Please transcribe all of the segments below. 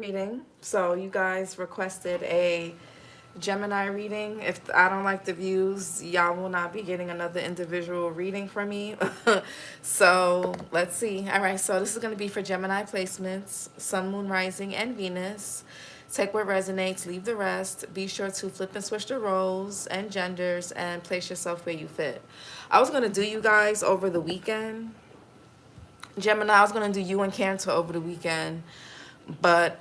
reading. So you guys requested a Gemini reading. If I don't like the views, y'all will not be getting another individual reading from me. So let's see. All right, so this is going to be for Gemini placements, Sun, Moon, Rising, and Venus. Take what resonates, leave the rest. Be sure to flip and switch the roles and genders and place yourself where you fit. I was going to do you guys over the weekend. Gemini, I was going to do you and Cancer over the weekend. But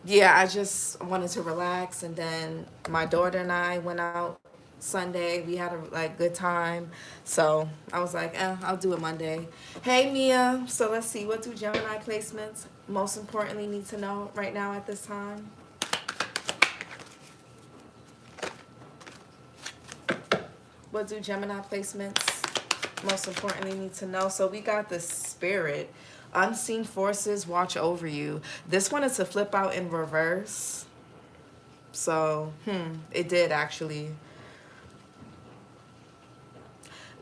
yeah, I just wanted to relax, and then my daughter and I went out Sunday. We had a good time, so I was like, I'll do it Monday. Hey Mia, so let's see, what do Gemini placements most importantly need to know right now at this time? What do Gemini placements most importantly need to know? So we got the Spirit. Unseen forces watch over you. This one is to flip out in reverse. So, it did actually.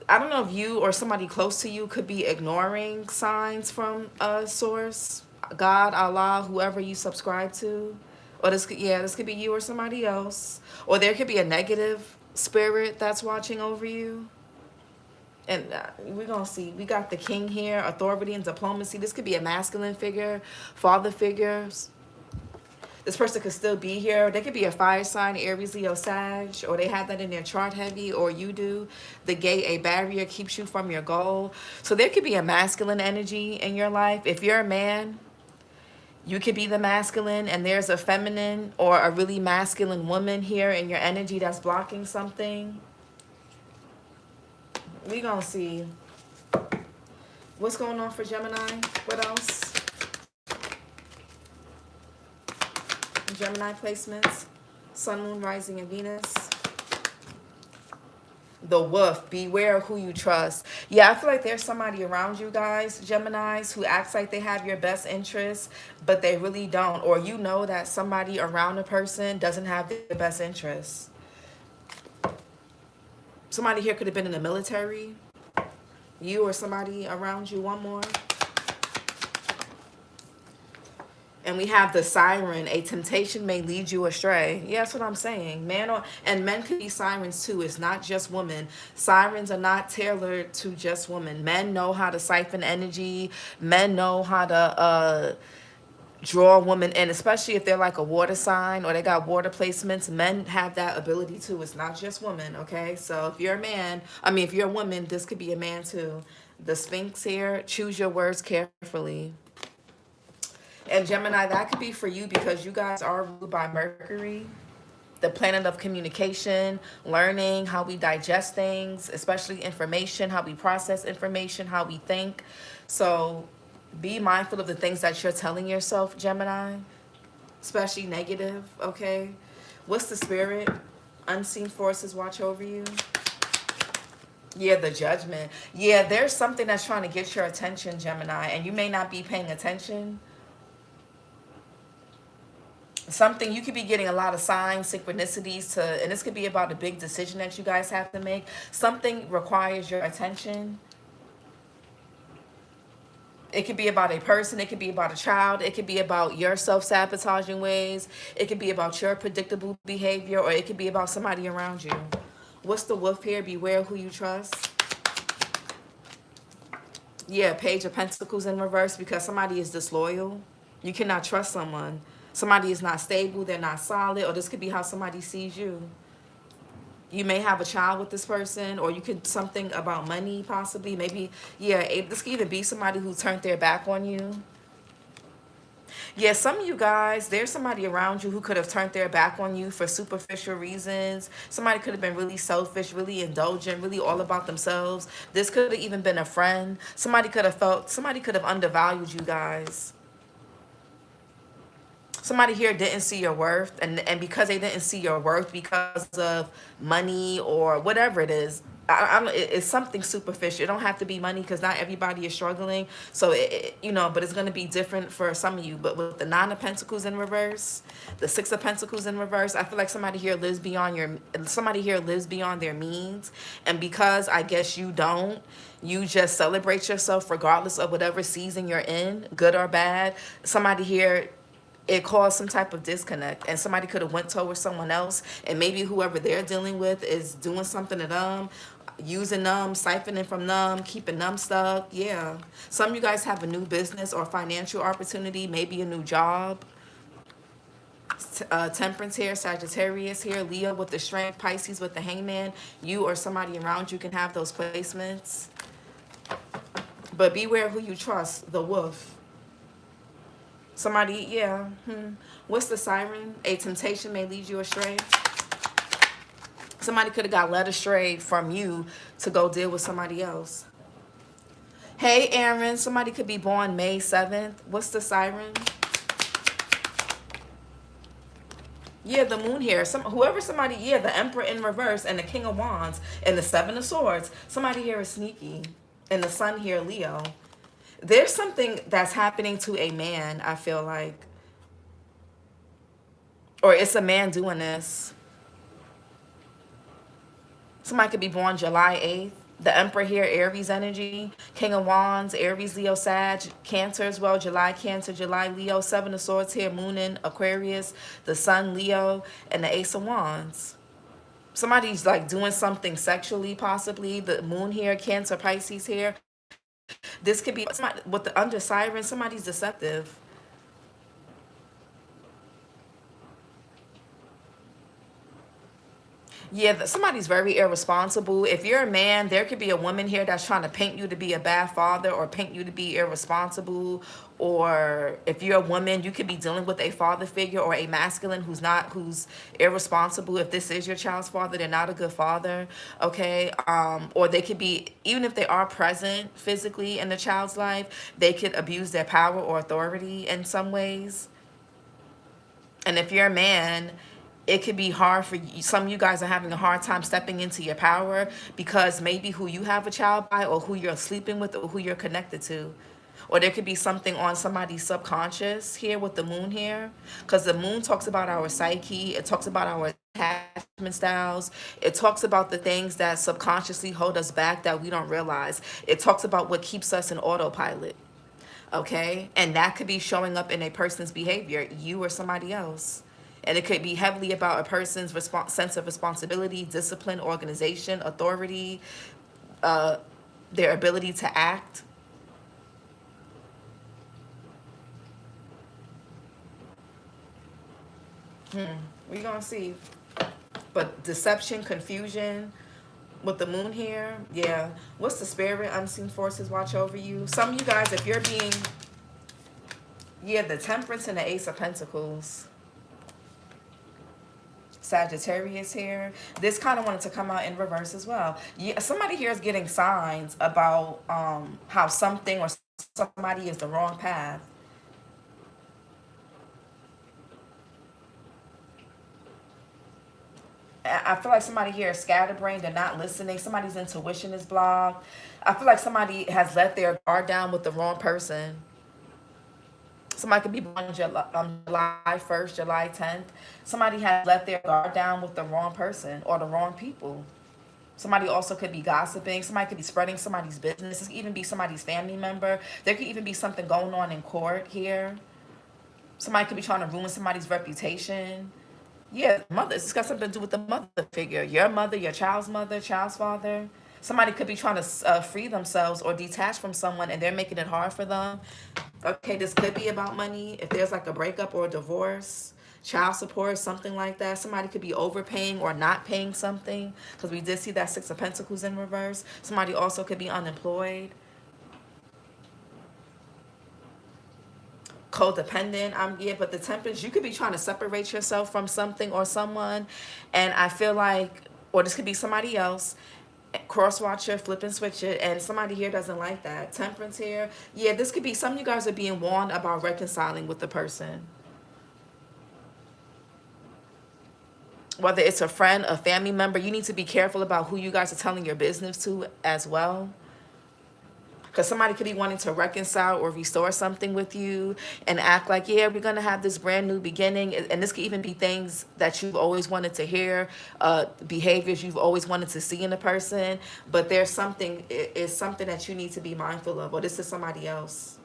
I don't know if you or somebody close to you could be ignoring signs from a source, God, Allah, whoever you subscribe to. Or this could be you or somebody else. Or there could be a negative spirit that's watching over you. And we're going to see. We got the King here, authority and diplomacy. This could be a masculine figure, father figures. This person could still be here. They could be a fire sign, Aries, Leo, Sag, or they have that in their chart heavy, or you do. The gate, a barrier, keeps you from your goal. So there could be a masculine energy in your life. If you're a man, you could be the masculine, and there's a feminine or a really masculine woman here in your energy that's blocking something. We gonna see what's going on for Gemini. What else? Gemini placements, Sun, Moon, Rising, and Venus. The wolf, beware of who you trust. Yeah, I feel like there's somebody around you guys, Geminis, who acts like they have your best interests, but they really don't. Or you know that somebody around a person doesn't have their best interests. Somebody here could have been in the military. You or somebody around you. One more. And we have the siren. A temptation may lead you astray. Yeah, that's what I'm saying. And men could be sirens too. It's not just women. Sirens are not tailored to just women. Men know how to siphon energy. Men know how to draw women in, especially if they're like a water sign or they got water placements. Men have that ability too. It's not just women, okay? So if you're a man, if you're a woman, this could be a man too. The Sphinx here, choose your words carefully. And Gemini, that could be for you because you guys are ruled by Mercury, the planet of communication, learning, how we digest things, especially information, how we process information, how we think. So be mindful of the things that you're telling yourself, Gemini, especially negative, okay? What's the Spirit? Unseen forces watch over you. Yeah, the Judgment. Yeah, there's something that's trying to get your attention, Gemini, and you may not be paying attention. Something, you could be getting a lot of signs, synchronicities and this could be about a big decision that you guys have to make. Something requires your attention. It could be about a person. It could be about a child. It could be about your self-sabotaging ways. It could be about your predictable behavior, or it could be about somebody around you. What's the wolf here? Beware who you trust. Yeah, Page of Pentacles in reverse because somebody is disloyal. You cannot trust someone. Somebody is not stable. They're not solid. Or this could be how somebody sees you. You may have a child with this person, or you could something about money possibly. Maybe, yeah, this could even be somebody who turned their back on you. Yeah, some of you guys, there's somebody around you who could have turned their back on you for superficial reasons. Somebody could have been really selfish, really indulgent, really all about themselves. This could have even been a friend. Somebody could have undervalued you guys. Somebody here didn't see your worth, and because they didn't see your worth because of money or whatever it is, it's something superficial. It don't have to be money because not everybody is struggling. So but it's gonna be different for some of you. But with the Nine of Pentacles in reverse, the Six of Pentacles in reverse, I feel like somebody here lives beyond their means, and because I guess you don't, you just celebrate yourself regardless of whatever season you're in, good or bad. Somebody here, it caused some type of disconnect, and somebody could have went towards someone else, and maybe whoever they're dealing with is doing something to them, using them, siphoning from them, keeping them stuck. Yeah, some of you guys have a new business or financial opportunity, maybe a new job. Temperance here, Sagittarius here, Leo with the Strength, Pisces with the Hangman. You or somebody around you can have those placements, but beware who you trust. The Wolf. Somebody, yeah. What's the Siren? A temptation may lead you astray. Somebody could have got led astray from you to go deal with somebody else. Hey, Aaron. Somebody could be born May 7th. What's the Siren? Yeah, the Moon here. The Emperor in reverse and the King of Wands and the Seven of Swords. Somebody here is sneaky. And the Sun here, Leo. There's something that's happening to a man, I feel like. Or it's a man doing this. Somebody could be born July 8th. The Emperor here, Aries energy. King of Wands, Aries, Leo, Sag. Cancer as well. July, Cancer, July, Leo. Seven of Swords here, Moon in Aquarius. The Sun, Leo. And the Ace of Wands. Somebody's like doing something sexually, possibly. The Moon here, Cancer, Pisces here. This could be somebody with the under Siren. Somebody's deceptive. Yeah, somebody's very irresponsible. If you're a man, there could be a woman here that's trying to paint you to be a bad father or paint you to be irresponsible. Or if you're a woman, you could be dealing with a father figure or a masculine who's irresponsible. If this is your child's father, they're not a good father, okay? Or they could be, even if they are present physically in the child's life, they could abuse their power or authority in some ways. And if you're a man, it could be hard for you. Some of you guys are having a hard time stepping into your power because maybe who you have a child by or who you're sleeping with or who you're connected to. Or there could be something on somebody's subconscious here with the Moon here. Because the Moon talks about our psyche. It talks about our attachment styles. It talks about the things that subconsciously hold us back that we don't realize. It talks about what keeps us in autopilot. Okay? And that could be showing up in a person's behavior, you or somebody else. And it could be heavily about a person's sense of responsibility, discipline, organization, authority, their ability to act. We're going to see. But deception, confusion with the Moon here. Yeah. What's the Spirit? Unseen forces watch over you. Some of you guys, if you're being... Yeah, the Temperance and the Ace of Pentacles. Sagittarius here. This kind of wanted to come out in reverse as well. Yeah, somebody here is getting signs about how something or somebody is the wrong path. I feel like somebody here is scatterbrained and not listening. Somebody's intuition is blocked. I feel like somebody has let their guard down with the wrong person. Somebody could be born July 1st, July 10th. Somebody has let their guard down with the wrong person or the wrong people. Somebody also could be gossiping. Somebody could be spreading somebody's business. This could even be somebody's family member. There could even be something going on in court here. Somebody could be trying to ruin somebody's reputation. Yeah, mother. It's got something to do with the mother figure. Your mother, your child's mother, child's father. Somebody could be trying to free themselves or detach from someone and they're making it hard for them. Okay, this could be about money. If there's like a breakup or a divorce, child support, something like that. Somebody could be overpaying or not paying something because we did see that Six of Pentacles in reverse. Somebody also could be unemployed. Codependent. Yeah, but the Temperance, you could be trying to separate yourself from something or someone. And I feel like, or this could be somebody else. Cross watcher, flip and switch it, and somebody here doesn't like that. Temperance here. Yeah, this could be some of you guys are being warned about reconciling with the person. Whether it's a friend, a family member, you need to be careful about who you guys are telling your business to as well. Because somebody could be wanting to reconcile or restore something with you and act like, yeah, we're going to have this brand new beginning. And this could even be things that you've always wanted to hear, behaviors you've always wanted to see in a person. But there's something, it's something that you need to be mindful of. Or this is somebody else.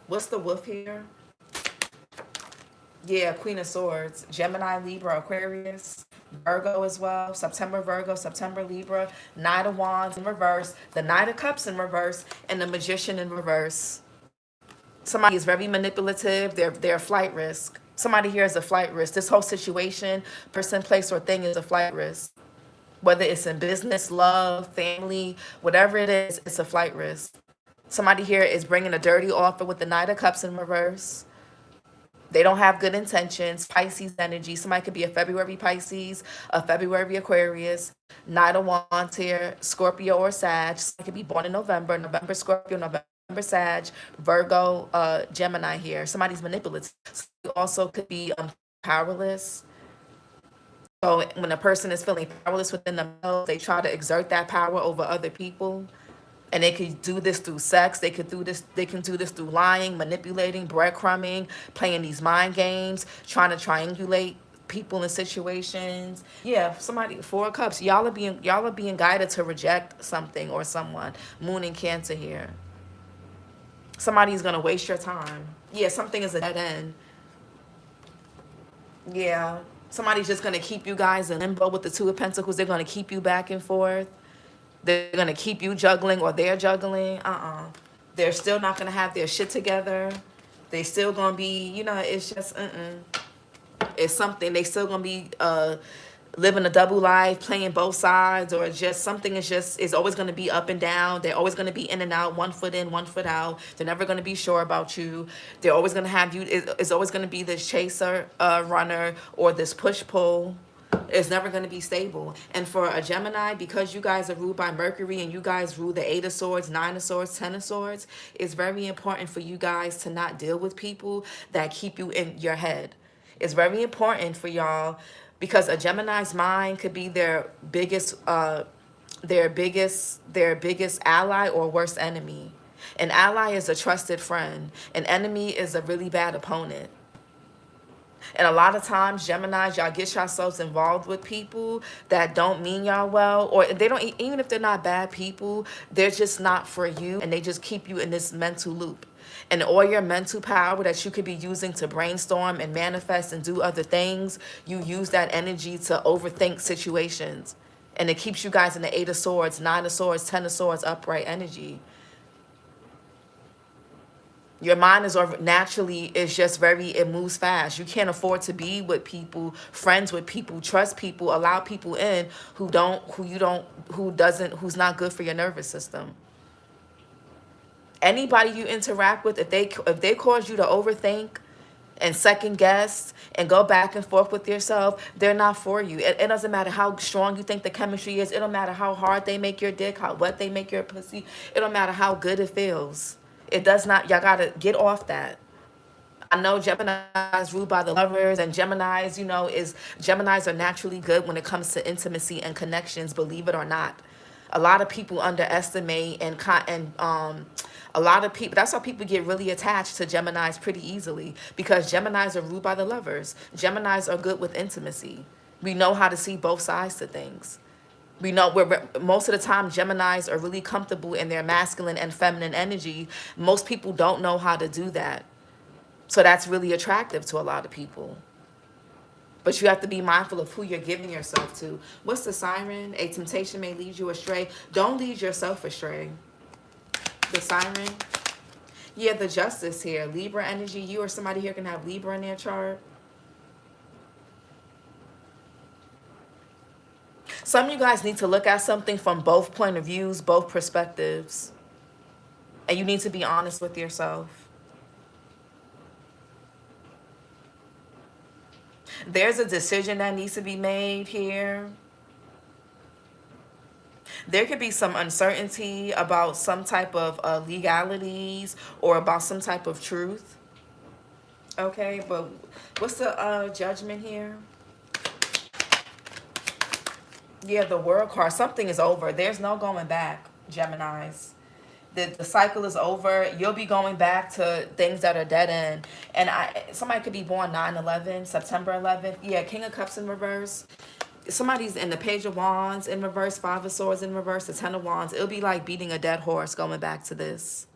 What's the wolf here? Yeah, Queen of Swords. Gemini, Libra, Aquarius, Virgo as well. September Virgo, September Libra. Knight of Wands in reverse. The Knight of Cups in reverse. And the Magician in reverse. Somebody is very manipulative. They're a flight risk. Somebody here is a flight risk. This whole situation, person, place, or thing is a flight risk. Whether it's in business, love, family, whatever it is, it's a flight risk. Somebody here is bringing a dirty offer with the Knight of Cups in reverse. They don't have good intentions. Pisces energy. Somebody could be a February Pisces, a February Aquarius, Knight of Wands here, Scorpio or Sag. Somebody could be born in November, November Scorpio, November Sag, Virgo, Gemini here. Somebody's manipulative. You also could be powerless. So when a person is feeling powerless within themselves, they try to exert that power over other people. And they could do this through sex. They can do this through lying, manipulating, breadcrumbing, playing these mind games, trying to triangulate people in situations. Yeah, somebody, Four of Cups. Y'all are being guided to reject something or someone. Moon in Cancer here. Somebody's gonna waste your time. Yeah, something is a dead end. Yeah. Somebody's just gonna keep you guys in limbo with the Two of Pentacles. They're gonna keep you back and forth. They're going to keep you juggling or they're juggling. They're still not going to have their shit together. They still going to be, it's just, It's something. They still going to be living a double life, playing both sides, or just something is always going to be up and down. They're always going to be in and out, one foot in, one foot out. They're never going to be sure about you. They're always going to have you. It's always going to be this chaser, runner, or this push-pull. It's never going to be stable. And for a Gemini, because you guys are ruled by Mercury and you guys rule the Eight of Swords, Nine of Swords, Ten of Swords, it's very important for you guys to not deal with people that keep you in your head. It's very important for y'all because a Gemini's mind could be their biggest ally or worst enemy. An ally is a trusted friend. An enemy is a really bad opponent. And a lot of times, Geminis, y'all get yourselves involved with people that don't mean y'all well, or they don't, even if they're not bad people, they're just not for you, and they just keep you in this mental loop. And all your mental power that you could be using to brainstorm and manifest and do other things, you use that energy to overthink situations. And it keeps you guys in the Eight of Swords, Nine of Swords, Ten of Swords, upright energy. Your mind is naturally it moves fast. You can't afford to be with people, friends with people, trust people, allow people in who's not good for your nervous system. Anybody you interact with, if they cause you to overthink and second guess and go back and forth with yourself, they're not for you. It doesn't matter how strong you think the chemistry is. It don't matter how hard they make your dick, how wet they make your pussy. It don't matter how good it feels. It does not, y'all gotta get off that. I know Gemini's ruled by the Lovers, and Gemini's are naturally good when it comes to intimacy and connections, believe it or not. A lot of people underestimate and a lot of people, that's why people get really attached to Geminis pretty easily, because Geminis are ruled by the Lovers. Geminis are good with intimacy. We know how to see both sides to things. We know most of the time Geminis are really comfortable in their masculine and feminine energy. Most people don't know how to do that. So that's really attractive to a lot of people. But you have to be mindful of who you're giving yourself to. What's the siren? A temptation may lead you astray. Don't lead yourself astray. The siren. Yeah, the Justice here. Libra energy. You or somebody here can have Libra in their chart. Some of you guys need to look at something from both point of views, both perspectives. And you need to be honest with yourself. There's a decision that needs to be made here. There could be some uncertainty about some type of legalities or about some type of truth. Okay, but what's the judgment here? Yeah, the world card. Something is over. There's no going back, Geminis. The cycle is over. You'll be going back to things that are dead end. And somebody could be born 9/11, September 11th. Yeah, King of Cups in reverse. Somebody's in the Page of Wands in reverse, Five of Swords in reverse, the Ten of Wands. It'll be like beating a dead horse going back to this.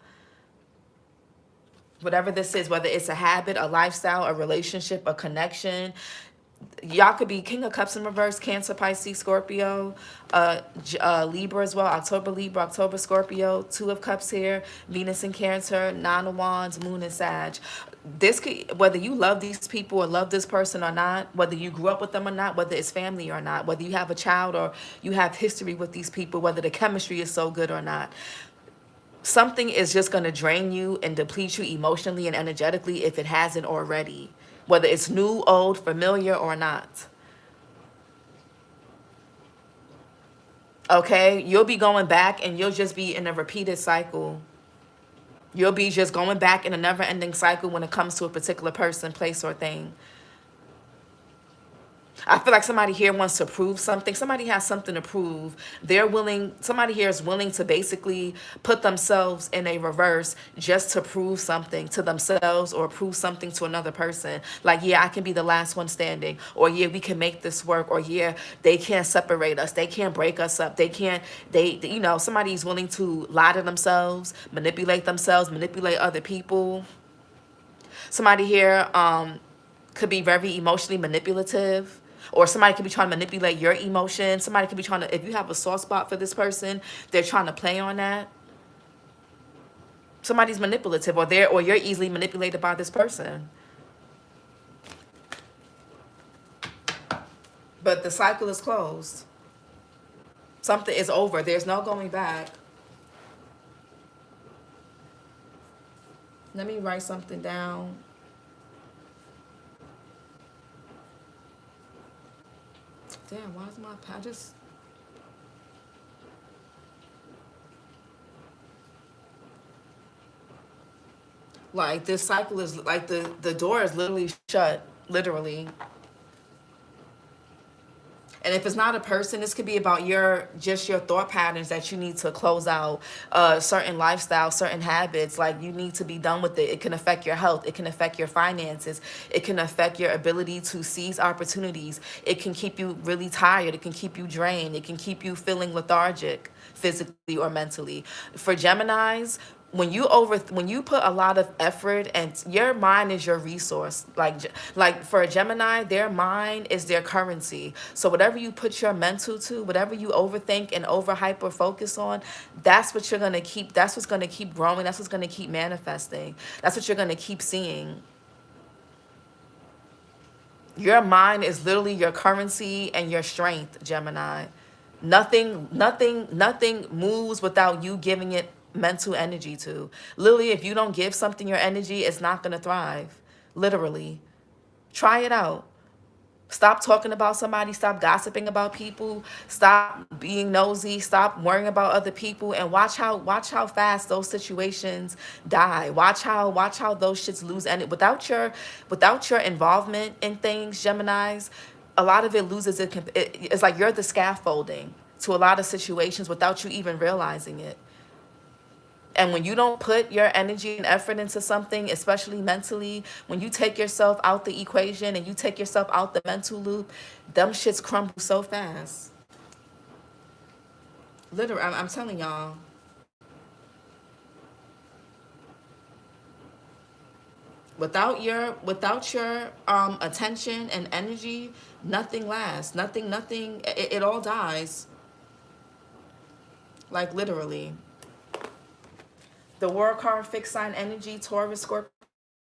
Whatever this is, whether it's a habit, a lifestyle, a relationship, a connection. Y'all could be King of Cups in reverse, Cancer, Pisces, Scorpio, Libra as well, October Libra, October Scorpio, Two of Cups here, Venus in Cancer, Nine of Wands, Moon in Sag. This could, whether you love these people or love this person or not, whether you grew up with them or not, whether it's family or not, whether you have a child or you have history with these people, whether the chemistry is so good or not. Something is just going to drain you and deplete you emotionally and energetically if it hasn't already. Whether it's new, old, familiar, or not. Okay? You'll be going back and you'll just be in a repeated cycle. You'll be just going back in a never-ending cycle when it comes to a particular person, place, or thing. I feel like somebody here wants to prove something. Somebody has something to prove. They're willing, somebody here is willing to basically put themselves in a reverse just to prove something to themselves or prove something to another person. Like, yeah, I can be the last one standing. Or, yeah, we can make this work. Or, yeah, they can't separate us. They can't break us up. They can't, you know, somebody's willing to lie to themselves, manipulate other people. Somebody here could be very emotionally manipulative. Or somebody could be trying to manipulate your emotions. Somebody could be trying to, if you have a soft spot for this person, they're trying to play on that. Somebody's manipulative, or you're easily manipulated by this person. But the cycle is closed. Something is over. There's no going back. Let me write something down. Damn, why is my pad just... Like, this cycle is, like, the door is literally shut. Literally. And if it's not a person, this could be about your thought patterns that you need to close out, certain lifestyles, certain habits. Like, you need to be done with it. It can affect your health. It can affect your finances. It can affect your ability to seize opportunities. It can keep you really tired. It can keep you drained. It can keep you feeling lethargic, physically or mentally. For Geminis, when you put a lot of effort, and your mind is your resource, like for a Gemini, their mind is their currency. So whatever you put your mental to, whatever you overthink and over hyper focus on, that's what you're going to keep, that's what's going to keep growing, that's what's going to keep manifesting, that's what you're going to keep seeing. Your mind is literally your currency and your strength, Gemini. Nothing moves without you giving it mental energy to. Literally, if you don't give something your energy, it's not going to thrive. Literally. Try it out. Stop talking about somebody. Stop gossiping about people. Stop being nosy. Stop worrying about other people, and watch how fast those situations die. Watch how those shits lose. And without your involvement in things, Geminis, a lot of it loses. It's like you're the scaffolding to a lot of situations without you even realizing it. And when you don't put your energy and effort into something, especially mentally, when you take yourself out the equation and you take yourself out the mental loop, them shits crumble so fast. Literally, I'm telling y'all. Without your attention and energy, nothing lasts. Nothing. It all dies. Like, literally. The world card, fixed sign energy, Taurus, Scorpio,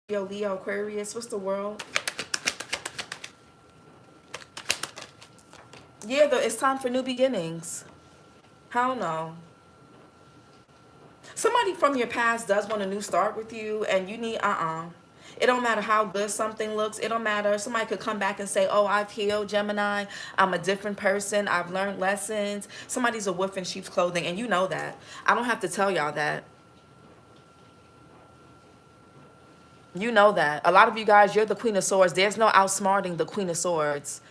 Leo, Aquarius. What's the world? Yeah, it's time for new beginnings. Hell no. Somebody from your past does want a new start with you, and you need, It don't matter how good something looks. It don't matter. Somebody could come back and say, oh, I've healed, Gemini. I'm a different person. I've learned lessons. Somebody's a wolf in sheep's clothing, and you know that. I don't have to tell y'all that. You know that. A lot of you guys, you're the Queen of Swords. There's no outsmarting the Queen of Swords.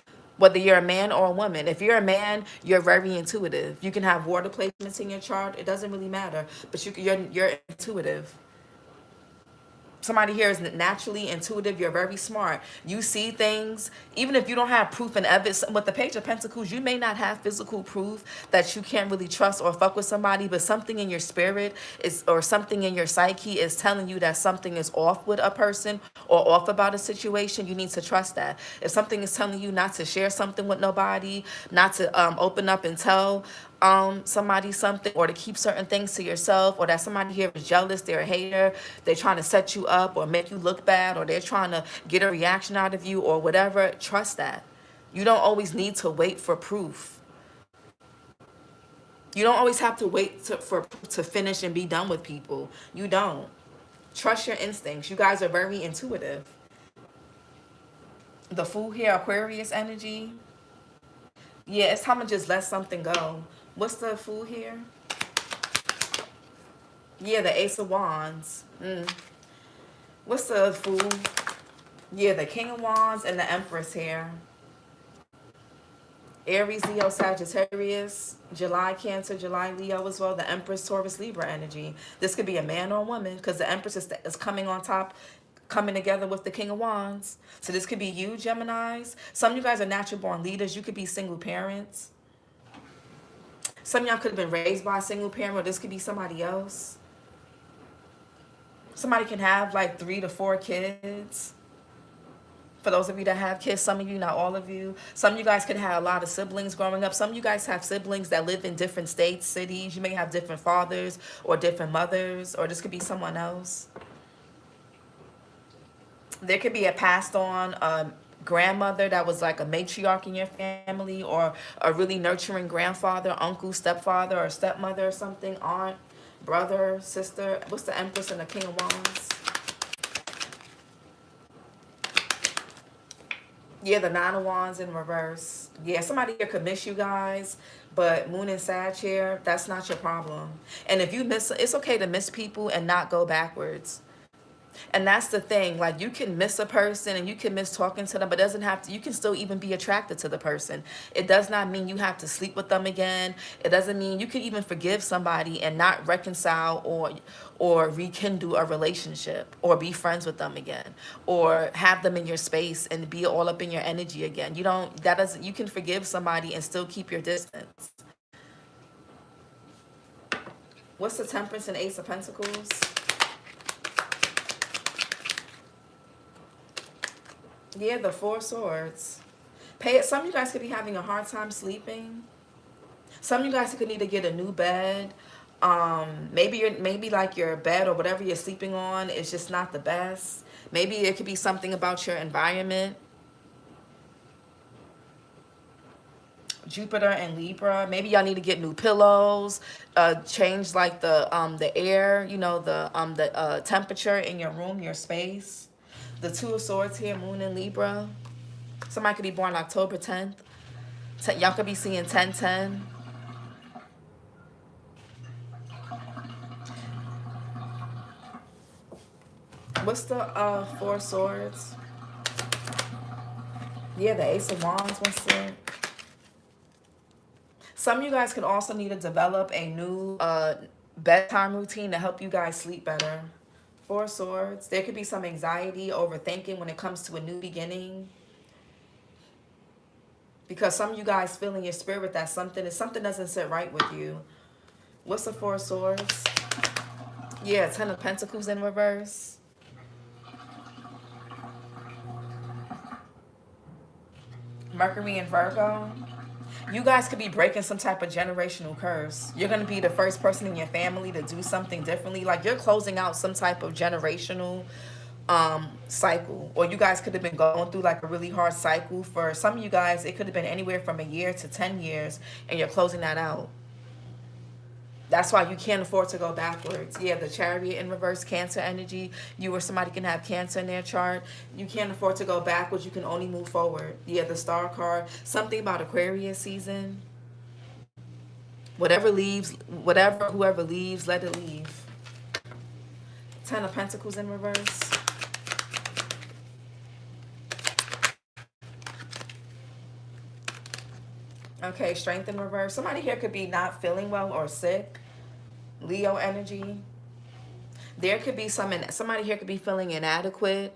whether you're a man or a woman. If you're a man, you're very intuitive. You can have water placements in your chart. It doesn't really matter, but you're intuitive. Somebody here is naturally intuitive. You're very smart. You see things, even if you don't have proof and evidence. With the Page of Pentacles, you may not have physical proof that you can't really trust or fuck with somebody, but something in your spirit is, or something in your psyche is telling you that something is off with a person or off about a situation. You need to trust that. If something is telling you not to share something with nobody, not to open up and tell somebody something, or to keep certain things to yourself, or that somebody here is jealous, they're a hater, they're trying to set you up or make you look bad, or they're trying to get a reaction out of you or whatever, trust that. You don't always need to wait for proof. You don't always have to wait to finish and be done with people. You don't. Trust your instincts. You guys are very intuitive. The Fool here, Aquarius energy. Yeah, it's time to just let something go. What's the Fool here? Yeah, the Ace of Wands. What's the Fool? Yeah, the King of Wands and the Empress here. Aries, Leo, Sagittarius, July, Cancer, July, Leo as well. The Empress, Taurus, Libra energy. This could be a man or a woman, because the Empress is coming on top, coming together with the King of Wands. So this could be you, Geminis. Some of you guys are natural born leaders. You could be single parents. Some of y'all could have been raised by a single parent, or this could be somebody else. Somebody can have like 3 to 4 kids. For those of you that have kids, some of you, not all of you. Some of you guys could have a lot of siblings growing up. Some of you guys have siblings that live in different states, cities. You may have different fathers or different mothers, or this could be someone else. There could be a passed on grandmother that was like a matriarch in your family, or a really nurturing grandfather, uncle, stepfather, or stepmother or something, aunt, brother, sister. What's the Empress and the King of Wands? Yeah, the Nine of Wands in reverse. Yeah, somebody here could miss you guys, but Moon and Sag here, that's not your problem. And if you miss, it's okay to miss people and not go backwards. And that's the thing, like, you can miss a person and you can miss talking to them, but it doesn't have to, you can still even be attracted to the person. It does not mean you have to sleep with them again. It doesn't mean you can even forgive somebody and not reconcile or rekindle a relationship, or be friends with them again, or have them in your space and be all up in your energy again. You don't, that doesn't, you can forgive somebody and still keep your distance. What's the Temperance and Ace of Pentacles? Yeah, the Four Swords. Some of you guys could be having a hard time sleeping. Some of you guys could need to get a new bed. Maybe like your bed or whatever you're sleeping on is just not the best. Maybe it could be something about your environment. Jupiter and Libra. Maybe y'all need to get new pillows, change like the air, you know, the temperature in your room, your space. The Two of Swords here, Moon and Libra. Somebody could be born October 10th. Y'all could be seeing 1010. What's the Four Swords? Yeah, the Ace of Wands. What's the... Some of you guys could also need to develop a new bedtime routine to help you guys sleep better. Four Swords. There could be some anxiety, overthinking when it comes to a new beginning. Because some of you guys feel in your spirit that something doesn't sit right with you. What's the Four Swords? Yeah, Ten of Pentacles in reverse. Mercury and Virgo. You guys could be breaking some type of generational curse. You're going to be the first person in your family to do something differently. Like, you're closing out some type of generational cycle. Or you guys could have been going through like a really hard cycle. For some of you guys, it could have been anywhere from a year to 10 years, and you're closing that out. That's why you can't afford to go backwards. Yeah, the Chariot in reverse, Cancer energy. You or somebody can have Cancer in their chart. You can't afford to go backwards. You can only move forward. Yeah, the Star card. Something about Aquarius season. Whoever leaves, let it leave. Ten of Pentacles in reverse. Okay, strength in reverse. Somebody here could be not feeling well or sick. Leo energy. There could be somebody here could be feeling inadequate.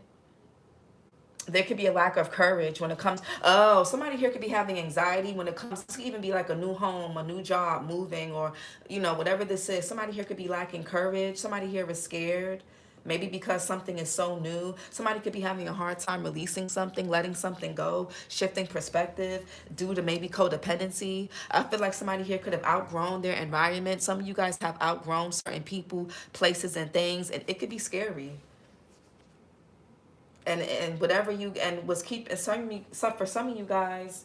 There could be a lack of courage when it comes. Oh, somebody here could be having anxiety when it comes. This could even be like a new home, a new job, moving, or whatever this is. Somebody here could be lacking courage. Somebody here is scared. Maybe because something is so new. Somebody could be having a hard time releasing something, letting something go, shifting perspective due to maybe codependency. I feel like somebody here could have outgrown their environment. Some of you guys have outgrown certain people, places, and things, and it could be scary. And whatever you and was keep and for some of you guys,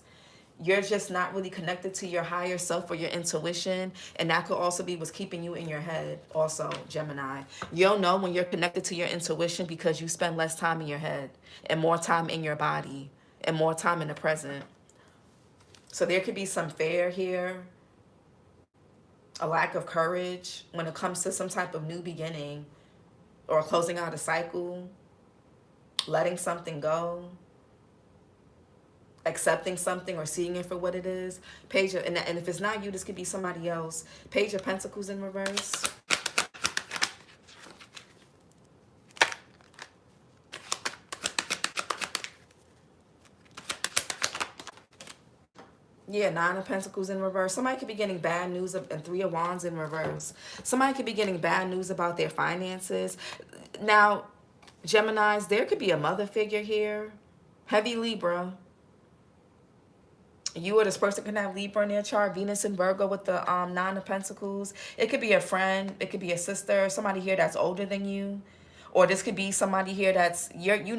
you're just not really connected to your higher self or your intuition, and that could also be what's keeping you in your head. Also, Gemini, you'll know when you're connected to your intuition because you spend less time in your head and more time in your body and more time in the present. So there could be some fear here, a lack of courage when it comes to some type of new beginning or closing out a cycle, letting something go, accepting something or seeing it for what it is. And if it's not you, this could be somebody else. Page of Pentacles in reverse. Yeah, Nine of Pentacles in reverse. Somebody could be getting bad news and Three of Wands in reverse. Somebody could be getting bad news about their finances. Now, Geminis, there could be a mother figure here. Heavy Libra. You or this person can have Libra in their chart, Venus and Virgo with the Nine of Pentacles. It could be a friend, it could be a sister, somebody here that's older than you. Or this could be somebody here that's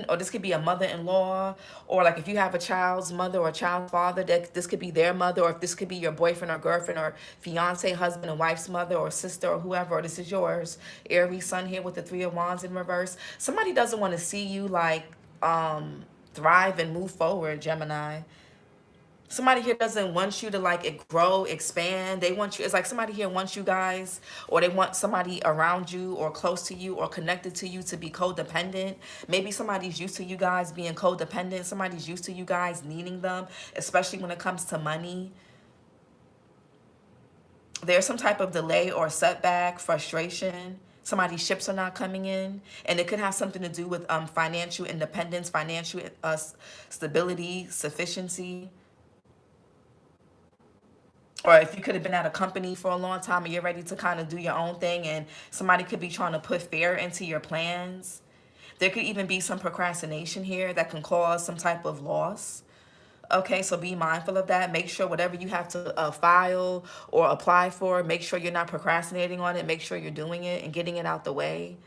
or this could be a mother-in-law, or like if you have a child's mother or a child's father, that this could be their mother, or if this could be your boyfriend or girlfriend or fiance, husband and wife's mother or sister or whoever, or this is yours. Aries sun here with the Three of Wands in reverse. Somebody doesn't want to see you like thrive and move forward, Gemini. Somebody here doesn't want you to like grow, expand. They want you, it's like somebody here wants you guys, or they want somebody around you or close to you or connected to you to be codependent. Maybe somebody's used to you guys being codependent. Somebody's used to you guys needing them, especially when it comes to money. There's some type of delay or setback, frustration. Somebody's ships are not coming in, and it could have something to do with financial independence, financial stability, sufficiency. Or if you could have been at a company for a long time and you're ready to kind of do your own thing, and somebody could be trying to put fear into your plans. There could even be some procrastination here that can cause some type of loss. Okay, so be mindful of that. Make sure whatever you have to file or apply for, make sure you're not procrastinating on it. Make sure you're doing it and getting it out the way.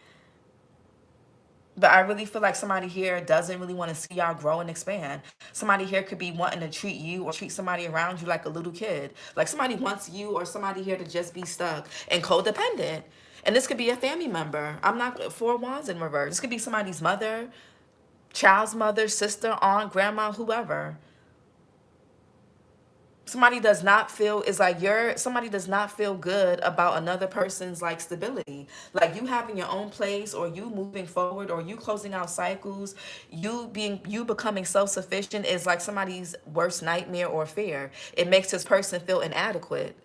But I really feel like somebody here doesn't really want to see y'all grow and expand. Somebody here could be wanting to treat you or treat somebody around you like a little kid. Like somebody wants you or somebody here to just be stuck and codependent. And this could be a family member. I'm not Four Wands in reverse. This could be somebody's mother, child's mother, sister, aunt, grandma, whoever. Somebody does not feel, it's like somebody does not feel good about another person's like stability, like you having your own place, or you moving forward, or you closing out cycles, you becoming self-sufficient is like somebody's worst nightmare or fear. It makes this person feel inadequate.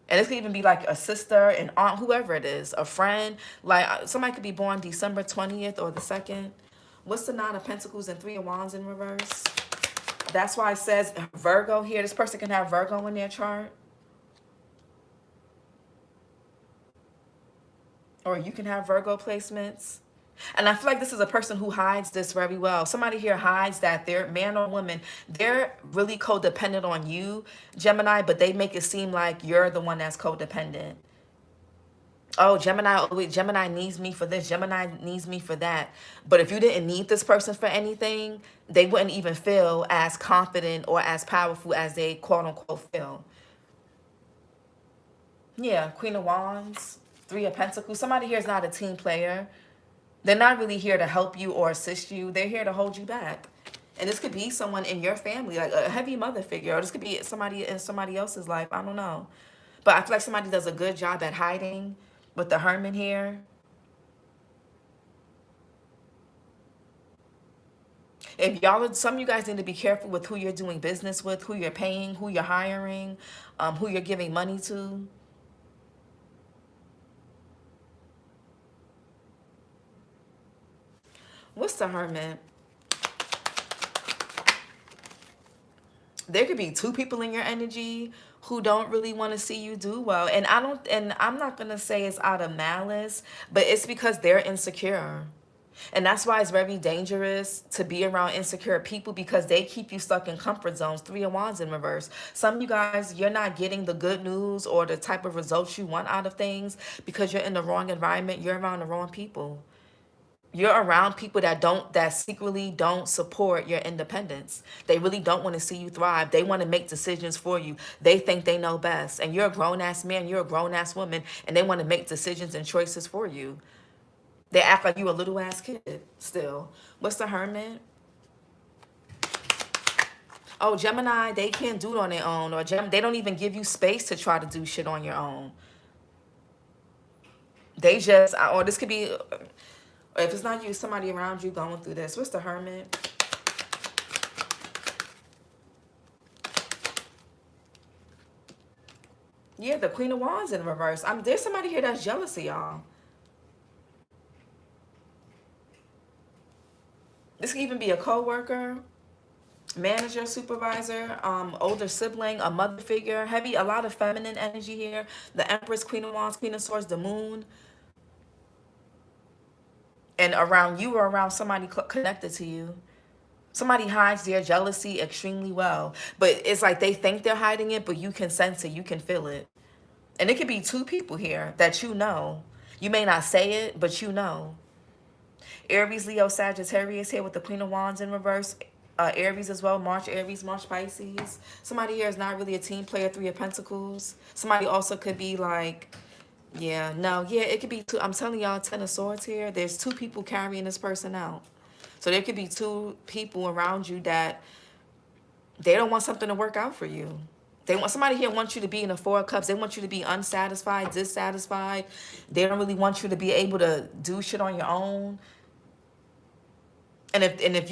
And this could even be like a sister, an aunt, whoever it is, a friend. Like somebody could be born December 20th or the 2nd. What's the Nine of Pentacles and Three of Wands in reverse? That's why it says Virgo here. This person can have Virgo in their chart. Or you can have Virgo placements. And I feel like this is a person who hides this very well. Somebody here hides that they're man or woman. They're really codependent on you, Gemini, but they make it seem like you're the one that's codependent. Oh, Gemini needs me for this. Gemini needs me for that. But if you didn't need this person for anything, they wouldn't even feel as confident or as powerful as they quote unquote feel. Yeah, Queen of Wands, Three of Pentacles. Somebody here is not a team player. They're not really here to help you or assist you. They're here to hold you back. And this could be someone in your family, like a heavy mother figure. Or this could be somebody in somebody else's life. I don't know. But I feel like somebody does a good job at hiding with the Hermit here. If y'all, some of you guys need to be careful with who you're doing business with, who you're paying, who you're hiring, who you're giving money to. What's the Hermit? There could be two people in your energy who don't really want to see you do well. And I'm not going to say it's out of malice, but it's because they're insecure. And that's why it's very dangerous to be around insecure people, because they keep you stuck in comfort zones. Three of Wands in reverse. Some of you guys, you're not getting the good news or the type of results you want out of things because you're in the wrong environment. You're around the wrong people. You're around people that secretly don't support your independence. They really don't want to see you thrive. They want to make decisions for you. They think they know best. And you're a grown-ass man, you're a grown-ass woman, and they want to make decisions and choices for you. They act like you a little-ass kid still. What's the Hermit? Oh, Gemini, they can't do it on their own. Or they don't even give you space to try to do shit on your own. They just, or this could be... If it's not you, somebody around you going through this. What's the Hermit? Yeah, the Queen of Wands in reverse. There's somebody here that's jealous of y'all. This can even be a co-worker, manager, supervisor, older sibling, a mother figure. A lot of feminine energy here. The Empress, Queen of Wands, Queen of Swords, the Moon. And around you or around somebody connected to you. Somebody hides their jealousy extremely well. But it's like they think they're hiding it, but you can sense it. You can feel it. And it could be two people here that you know. You may not say it, but you know. Aries, Leo, Sagittarius here with the Queen of Wands in reverse. Aries as well. Aries, March, Pisces. Somebody here is not really a team player. Three of Pentacles. Somebody also could be like... Yeah, no, yeah, it could be two. I'm telling y'all, Ten of Swords here. There's two people carrying this person out. So there could be two people around you that they don't want something to work out for you. Somebody here wants you to be in the Four of Cups. They want you to be unsatisfied, dissatisfied. They don't really want you to be able to do shit on your own. And if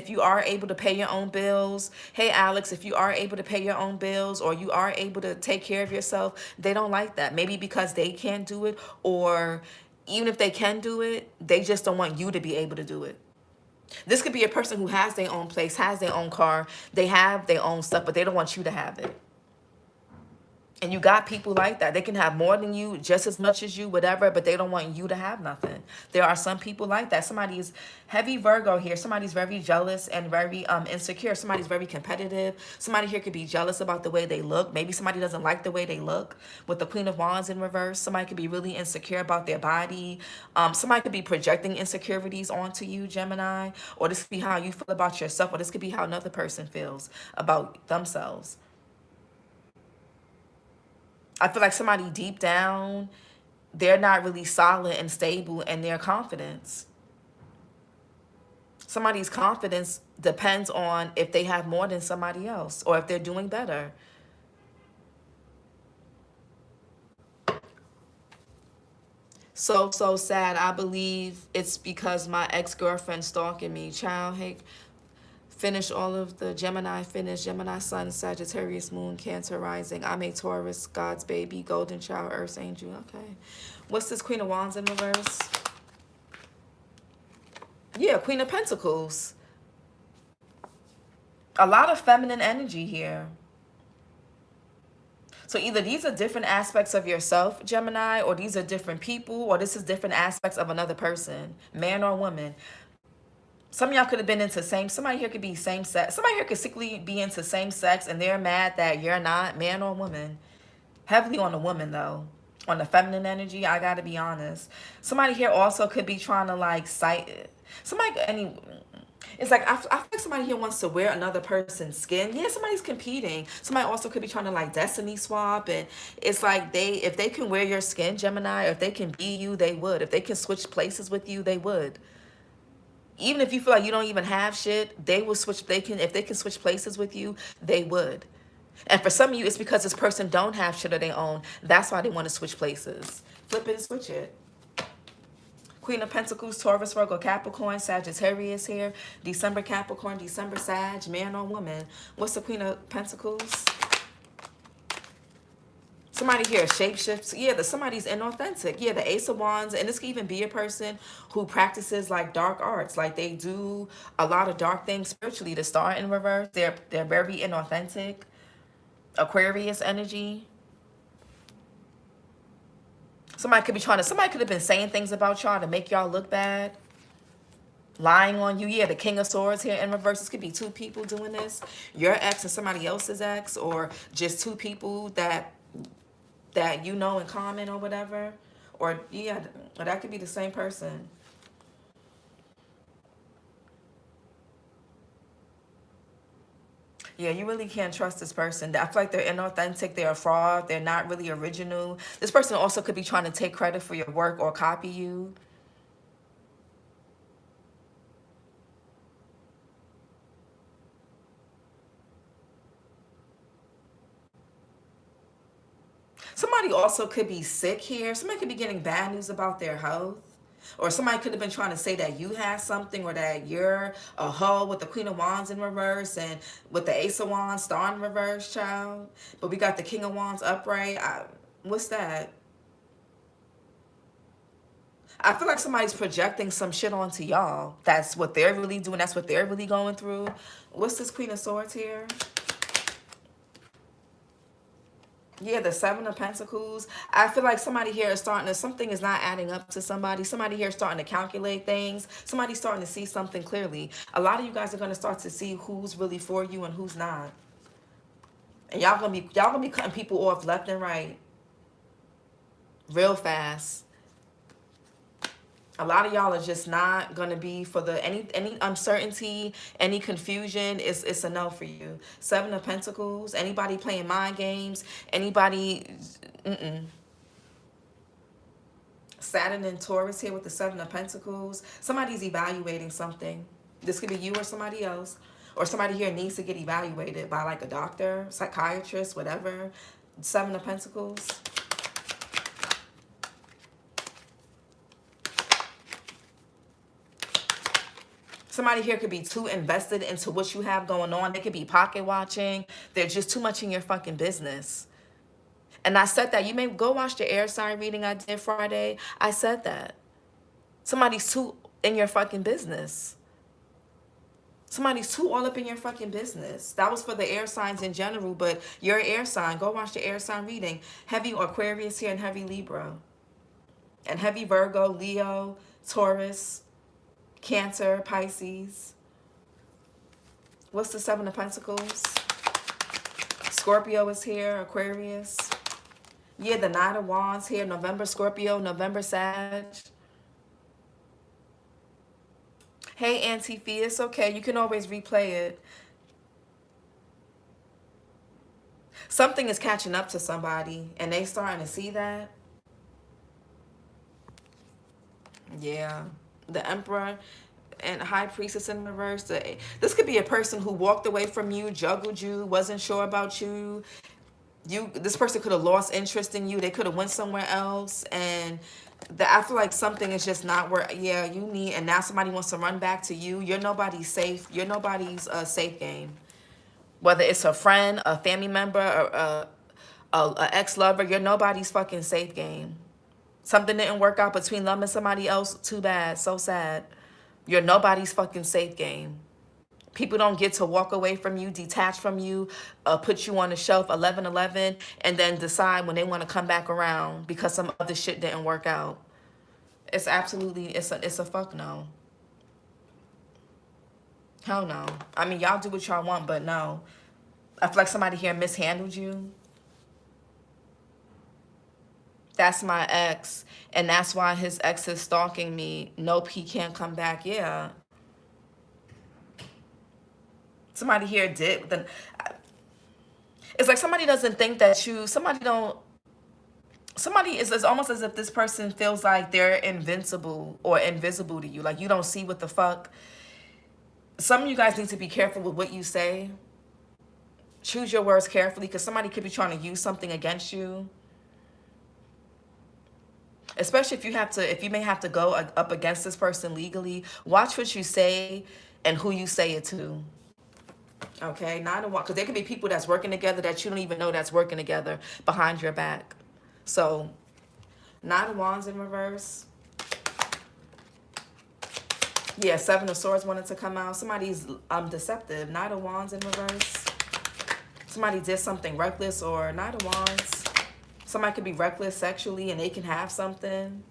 you are able to pay your own bills, hey Alex, if you are able to pay your own bills or you are able to take care of yourself, they don't like that. Maybe because they can't do it, or even if they can do it, they just don't want you to be able to do it. This could be a person who has their own place, has their own car, they have their own stuff, but they don't want you to have it. And you got people like that. They can have more than you, just as much as you, whatever, but they don't want you to have nothing. There are some people like that. Somebody's heavy Virgo here. Somebody's very jealous and very insecure. Somebody's very competitive. Somebody here could be jealous about the way they look. Maybe somebody doesn't like the way they look with the Queen of Wands in reverse. Somebody could be really insecure about their body. Somebody could be projecting insecurities onto you, Gemini. Or this could be how you feel about yourself. Or this could be how another person feels about themselves. I feel like somebody deep down, they're not really solid and stable in their confidence. Somebody's confidence depends on if they have more than somebody else or if they're doing better. So sad. I believe it's because my ex-girlfriend stalking me. Child, hey, finish all of the Gemini, Gemini Sun, Sagittarius Moon, Cancer Rising. I'm a Taurus, God's baby, Golden Child, Earth Angel. Okay. What's this Queen of Wands in reverse? Yeah, Queen of Pentacles. A lot of feminine energy here. So either these are different aspects of yourself, Gemini, or these are different people, or this is different aspects of another person, man or woman. Some of y'all could have been into somebody here could be same sex. Somebody here could secretly be into same sex and they're mad that you're not, man or woman. Heavily on the woman though. On the feminine energy, I gotta be honest. Somebody here also could be trying to like it's like I feel like somebody here wants to wear another person's skin. Yeah, somebody's competing. Somebody also could be trying to like destiny swap, and it's like if they can wear your skin, Gemini, or if they can be you, they would. If they can switch places with you, they would. Even if you feel like you don't even have shit, they will switch. If they can switch places with you, they would. And for some of you, it's because this person don't have shit of their own. That's why they want to switch places. Flip it and switch it. Queen of Pentacles, Taurus, Virgo, Capricorn, Sagittarius here. December Capricorn, December Sag, man or woman. What's the Queen of Pentacles? Somebody here shapeshifts. Yeah, somebody's inauthentic. Yeah, the Ace of Wands. And this can even be a person who practices like dark arts. Like they do a lot of dark things spiritually. The Star in reverse. They're very inauthentic. Aquarius energy. Somebody could have been saying things about y'all to make y'all look bad. Lying on you. Yeah, the King of Swords here in reverse. This could be two people doing this. Your ex and somebody else's ex, or just two people that you know in common or whatever. Or yeah, that could be the same person. Yeah, you really can't trust this person. I feel like they're inauthentic, they're a fraud, they're not really original. This person also could be trying to take credit for your work or copy you. Somebody also could be sick here. Somebody could be getting bad news about their health. Or somebody could have been trying to say that you have something, or that you're a hoe with the Queen of Wands in reverse and with the Ace of Wands, Star in reverse, child. But we got the King of Wands upright. What's that? I feel like somebody's projecting some shit onto y'all. That's what they're really doing. That's what they're really going through. What's this Queen of Swords here? Yeah, the Seven of Pentacles. I feel like somebody here is starting to, something is not adding up to somebody. Somebody here is starting to calculate things. Somebody's starting to see something clearly. A lot of you guys are going to start to see who's really for you and who's not. And y'all gonna be cutting people off left and right. Real fast. A lot of y'all are just not gonna be for the any uncertainty, any confusion. It's a no for you. Seven of Pentacles. Anybody playing mind games? Anybody? Saturn and Taurus here with the Seven of Pentacles. Somebody's evaluating something. This could be you or somebody else, or somebody here needs to get evaluated by like a doctor, psychiatrist, whatever. Seven of Pentacles. Somebody here could be too invested into what you have going on. They could be pocket watching. They're just too much in your fucking business. And I said that. You may go watch the air sign reading I did Friday. I said that. Somebody's too in your fucking business. Somebody's too all up in your fucking business. That was for the air signs in general, but you're an air sign. Go watch the air sign reading. Heavy Aquarius here and heavy Libra. And heavy Virgo, Leo, Taurus, Cancer, Pisces. What's the Seven of Pentacles? Scorpio is here, Aquarius. Yeah, the Nine of Wands here, November Scorpio, November Sag. Hey, Auntie Fee, it's okay. You can always replay it. Something is catching up to somebody, and they starting to see that. Yeah. The Emperor and High Priestess in reverse. This could be a person who walked away from you, juggled you, wasn't sure about you. This person could have lost interest in you. They could have went somewhere else, and I feel like something is just not where. Yeah, you need, and now somebody wants to run back to you. You're nobody's safe. You're nobody's safe game. Whether it's a friend, a family member, or a ex-lover, you're nobody's fucking safe game. Something didn't work out between them and somebody else. Too bad. So sad. You're nobody's fucking safe game. People don't get to walk away from you, detach from you, put you on the shelf 11-11, and then decide when they want to come back around because some other shit didn't work out. It's absolutely, it's a fuck no. Hell no. I mean, y'all do what y'all want, but no. I feel like somebody here mishandled you. That's my ex, and that's why his ex is stalking me. Nope, he can't come back. Yeah. Somebody here did. It's like somebody doesn't think that you, somebody is almost as if this person feels like they're invincible or invisible to you. Like you don't see what the fuck. Some of you guys need to be careful with what you say. Choose your words carefully, because somebody could be trying to use something against you. Especially if you may have to go up against this person legally, watch what you say and who you say it to. Okay, Nine of Wands, because there could be people that's working together that you don't even know that's working together behind your back. So, Nine of Wands in reverse. Yeah, Seven of Swords wanted to come out. Somebody's deceptive. Knight of Wands in reverse. Somebody did something reckless, or Knight of Wands. Somebody could be reckless sexually and they can have something.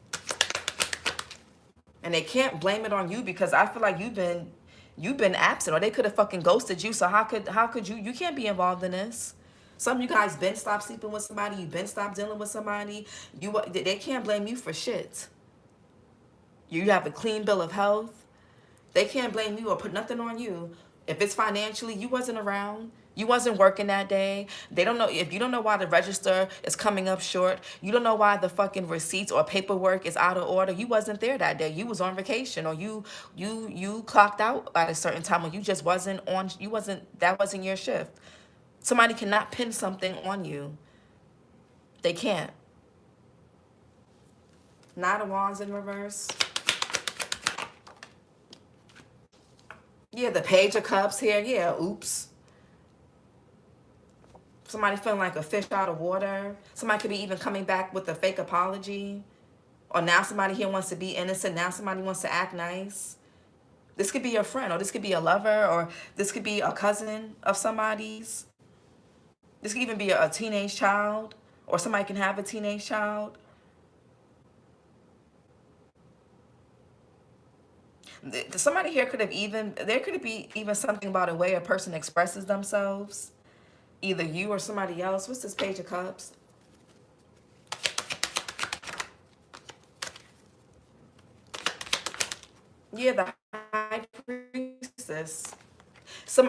And they can't blame it on you because I feel like you've been absent, or they could have fucking ghosted you. So how could you can't be involved in this. Some of you guys been stopped sleeping with somebody, you've been stopped dealing with somebody. They can't blame you for shit. You have a clean bill of health. They can't blame you or put nothing on you. If it's financially, you wasn't around. You wasn't working that day. They don't know. If you don't know why the register is coming up short, you don't know why the fucking receipts or paperwork is out of order. You wasn't there that day. You was on vacation, or you clocked out at a certain time, or you just wasn't on. That wasn't your shift. Somebody cannot pin something on you. They can't. Nine of Wands in reverse. Yeah, the Page of Cups here. Yeah, oops. Somebody feeling like a fish out of water. Somebody could be even coming back with a fake apology. Or now somebody here wants to be innocent. Now somebody wants to act nice. This could be your friend, or this could be a lover, or this could be a cousin of somebody's. This could even be a teenage child, or somebody can have a teenage child. Somebody here could have there could be even something about a way a person expresses themselves. Either you or somebody else. What's this Page of Cups? Yeah, the High Priestess.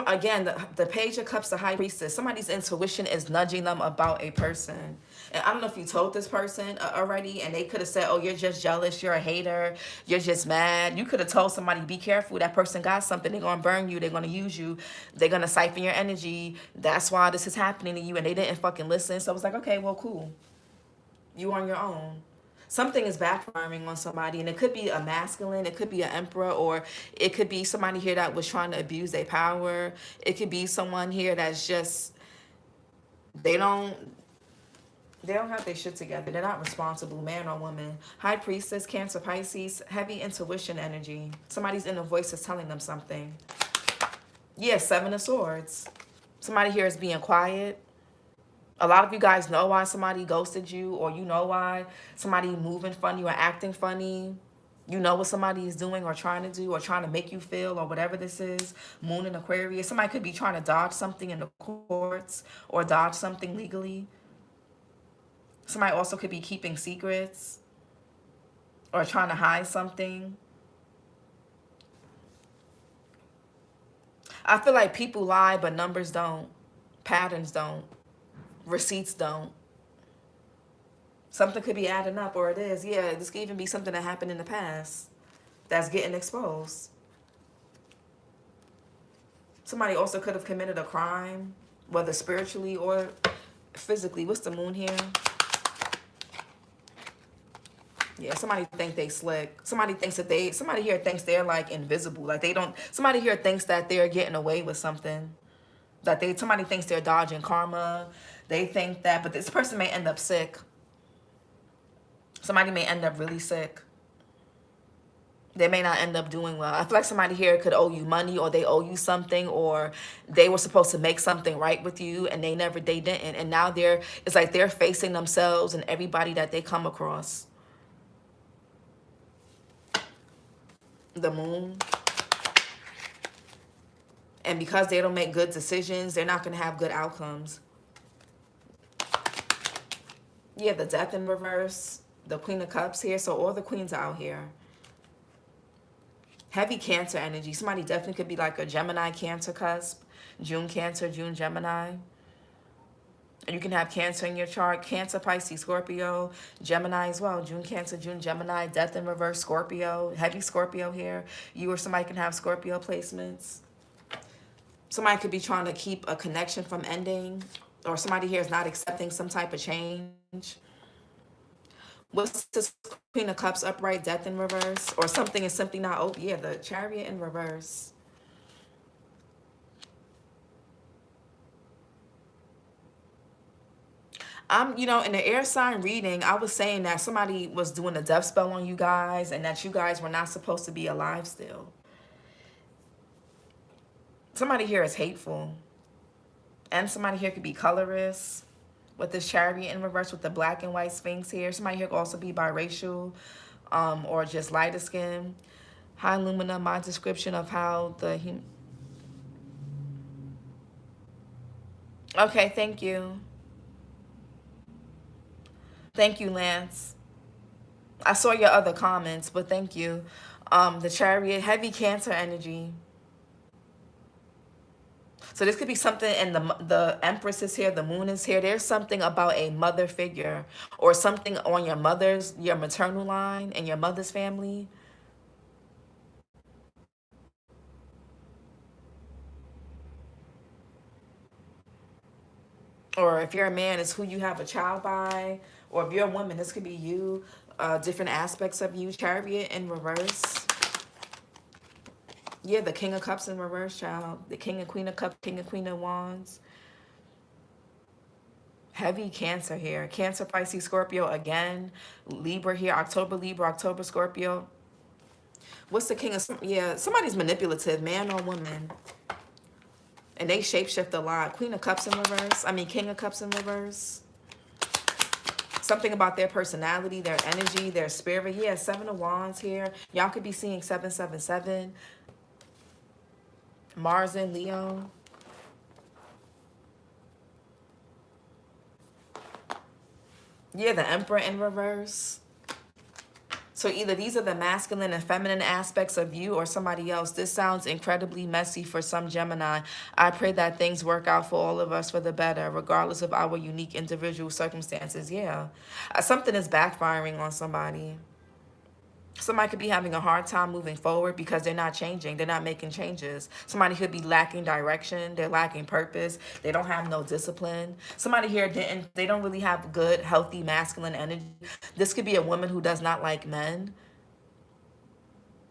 Again, the Page of Cups, the High Priestess. Somebody's intuition is nudging them about a person. And I don't know if you told this person already, and they could have said, oh, you're just jealous, you're a hater, you're just mad. You could have told somebody, be careful, that person got something, they're going to burn you, they're going to use you, they're going to siphon your energy. That's why this is happening to you, and they didn't fucking listen. So I was like, okay, well, cool. You on your own. Something is backfiring on somebody, and it could be a masculine, it could be an emperor, or it could be somebody here that was trying to abuse their power. It could be someone here that's just, they don't have their shit together. They're not responsible, man or woman. High Priestess, Cancer, Pisces, heavy intuition energy. Somebody's inner voice is telling them something. Yeah, Seven of Swords. Somebody here is being quiet. A lot of you guys know why somebody ghosted you, or you know why somebody moving funny or acting funny. You know what somebody is doing or trying to do or trying to make you feel, or whatever this is. Moon in Aquarius. Somebody could be trying to dodge something in the courts or dodge something legally. Somebody also could be keeping secrets or trying to hide something. I feel like people lie, but numbers don't. Patterns don't. Receipts don't. Something could be adding up, or it is. Yeah, this could even be something that happened in the past that's getting exposed. Somebody also could have committed a crime, whether spiritually or physically. What's the moon here? Yeah, somebody think they slick. Somebody here thinks they're like invisible. Like they don't, somebody here thinks that they're getting away with something. Somebody thinks they're dodging karma. They think that, but this person may end up sick. Somebody may end up really sick. They may not end up doing well. I feel like somebody here could owe you money, or they owe you something, or they were supposed to make something right with you and they didn't. And now it's like they're facing themselves and everybody that they come across. The moon. And because they don't make good decisions, they're not going to have good outcomes. Yeah, the Death in reverse. The Queen of Cups here. So all the queens are out here. Heavy Cancer energy. Somebody definitely could be like a Gemini Cancer cusp. June Cancer, June Gemini. And you can have Cancer in your chart. Cancer, Pisces, Scorpio, Gemini as well. June Cancer, June Gemini, Death in reverse, Scorpio. Heavy Scorpio here. You or somebody can have Scorpio placements. Somebody could be trying to keep a connection from ending, or somebody here is not accepting some type of change. What's this Queen of Cups upright, death in reverse? Or something is simply not open. Yeah, the Chariot in reverse. You know, in the air sign reading, I was saying that somebody was doing a death spell on you guys and that you guys were not supposed to be alive still. Somebody here is hateful. And somebody here could be colorist with this Chariot in reverse with the black and white sphinx here. Somebody here could also be biracial, or just lighter skin. Hi, Lumina, my description of how the... Okay, thank you. Thank you, Lance. I saw your other comments, but thank you. The Chariot, heavy Cancer energy. So this could be something, and the Empress is here, the Moon is here. There's something about a mother figure or something on your maternal line and your mother's family. Or if you're a man, it's who you have a child by. Or if you're a woman, this could be you. Different aspects of you. Chariot in reverse. Yeah, the King of Cups in reverse, child. The King and Queen of Cups, King and Queen of Wands. Heavy Cancer here. Cancer, Pisces, Scorpio again. Libra here. October, Libra, October, Scorpio. What's the King of... Yeah, somebody's manipulative, man or woman. And they shapeshift a lot. Queen of Cups in reverse. I mean, King of Cups in reverse. Something about their personality, their energy, their spirit. Yeah, Seven of Wands here. Y'all could be seeing 777. Mars and Leo. Yeah, the Emperor in reverse. So either these are the masculine and feminine aspects of you or somebody else. This sounds incredibly messy for some Gemini. I pray that things work out for all of us for the better, regardless of our unique individual circumstances. Yeah. Something is backfiring on somebody. Somebody could be having a hard time moving forward because they're not changing. They're not making changes. Somebody could be lacking direction. They're lacking purpose. They don't have no discipline. Somebody here they don't really have good, healthy, masculine energy. This could be a woman who does not like men.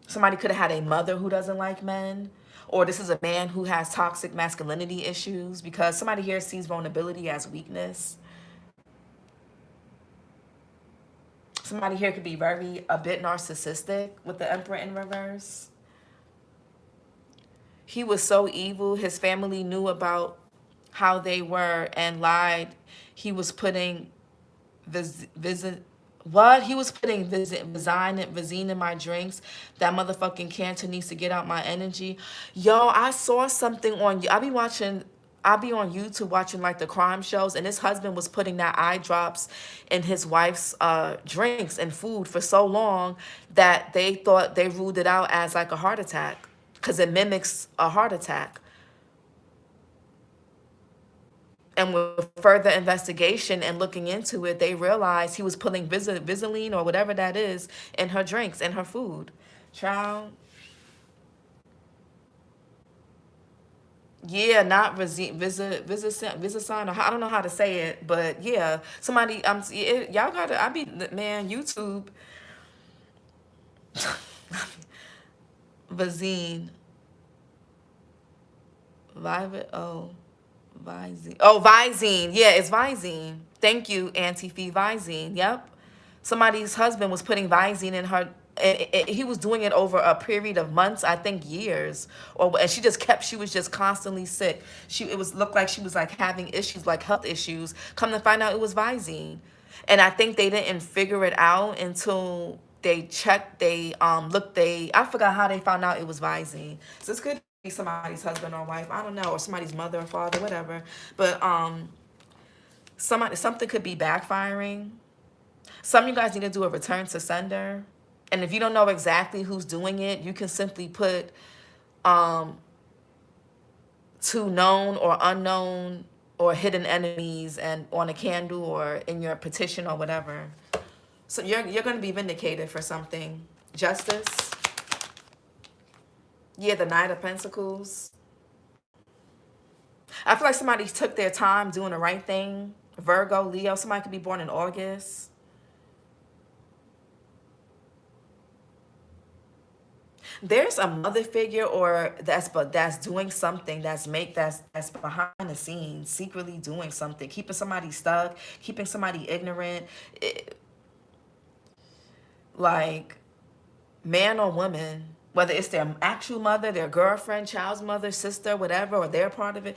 Somebody could have had a mother who doesn't like men. Or this is a man who has toxic masculinity issues because somebody here sees vulnerability as weakness. Somebody here could be a bit narcissistic with the Emperor in reverse. He was so evil. His family knew about how they were and lied. He was putting He was putting Vizine in my drinks. That motherfucking cancer needs to get out my energy. Yo, I saw something on... I'll be on YouTube watching like the crime shows, and his husband was putting that eye drops in his wife's drinks and food for so long that they thought they ruled it out as like a heart attack because it mimics a heart attack. And with further investigation and looking into it, they realized he was putting Visaline or whatever that is in her drinks and her food. Child. Yeah, not Visasign, or I don't know how to say it, but yeah, somebody, y'all gotta, man, YouTube, Vizine, Visine, yeah, it's Visine. Thank you, Auntie Fee, Visine, yep. Somebody's husband was putting Visine in her, and he was doing it over a period of months, I think years, and she was just constantly sick. Looked like she was like having issues, like health issues. Come to find out it was Visine. And I think they didn't figure it out until they checked, I forgot how they found out it was Visine. So this could be somebody's husband or wife, I don't know, or somebody's mother or father, whatever. But something could be backfiring. Some of you guys need to do a return to sender. And if you don't know exactly who's doing it, you can simply put to known or unknown or hidden enemies and on a candle or in your petition or whatever. So you're going to be vindicated for something. Justice. Yeah, the Knight of Pentacles. I feel like somebody took their time doing the right thing. Virgo, Leo, somebody could be born in August. There's a mother figure or that's doing something that's behind the scenes, secretly doing something, keeping somebody stuck, keeping somebody ignorant. Like, man or woman, whether it's their actual mother, their girlfriend, child's mother, sister, whatever, or they're part of it.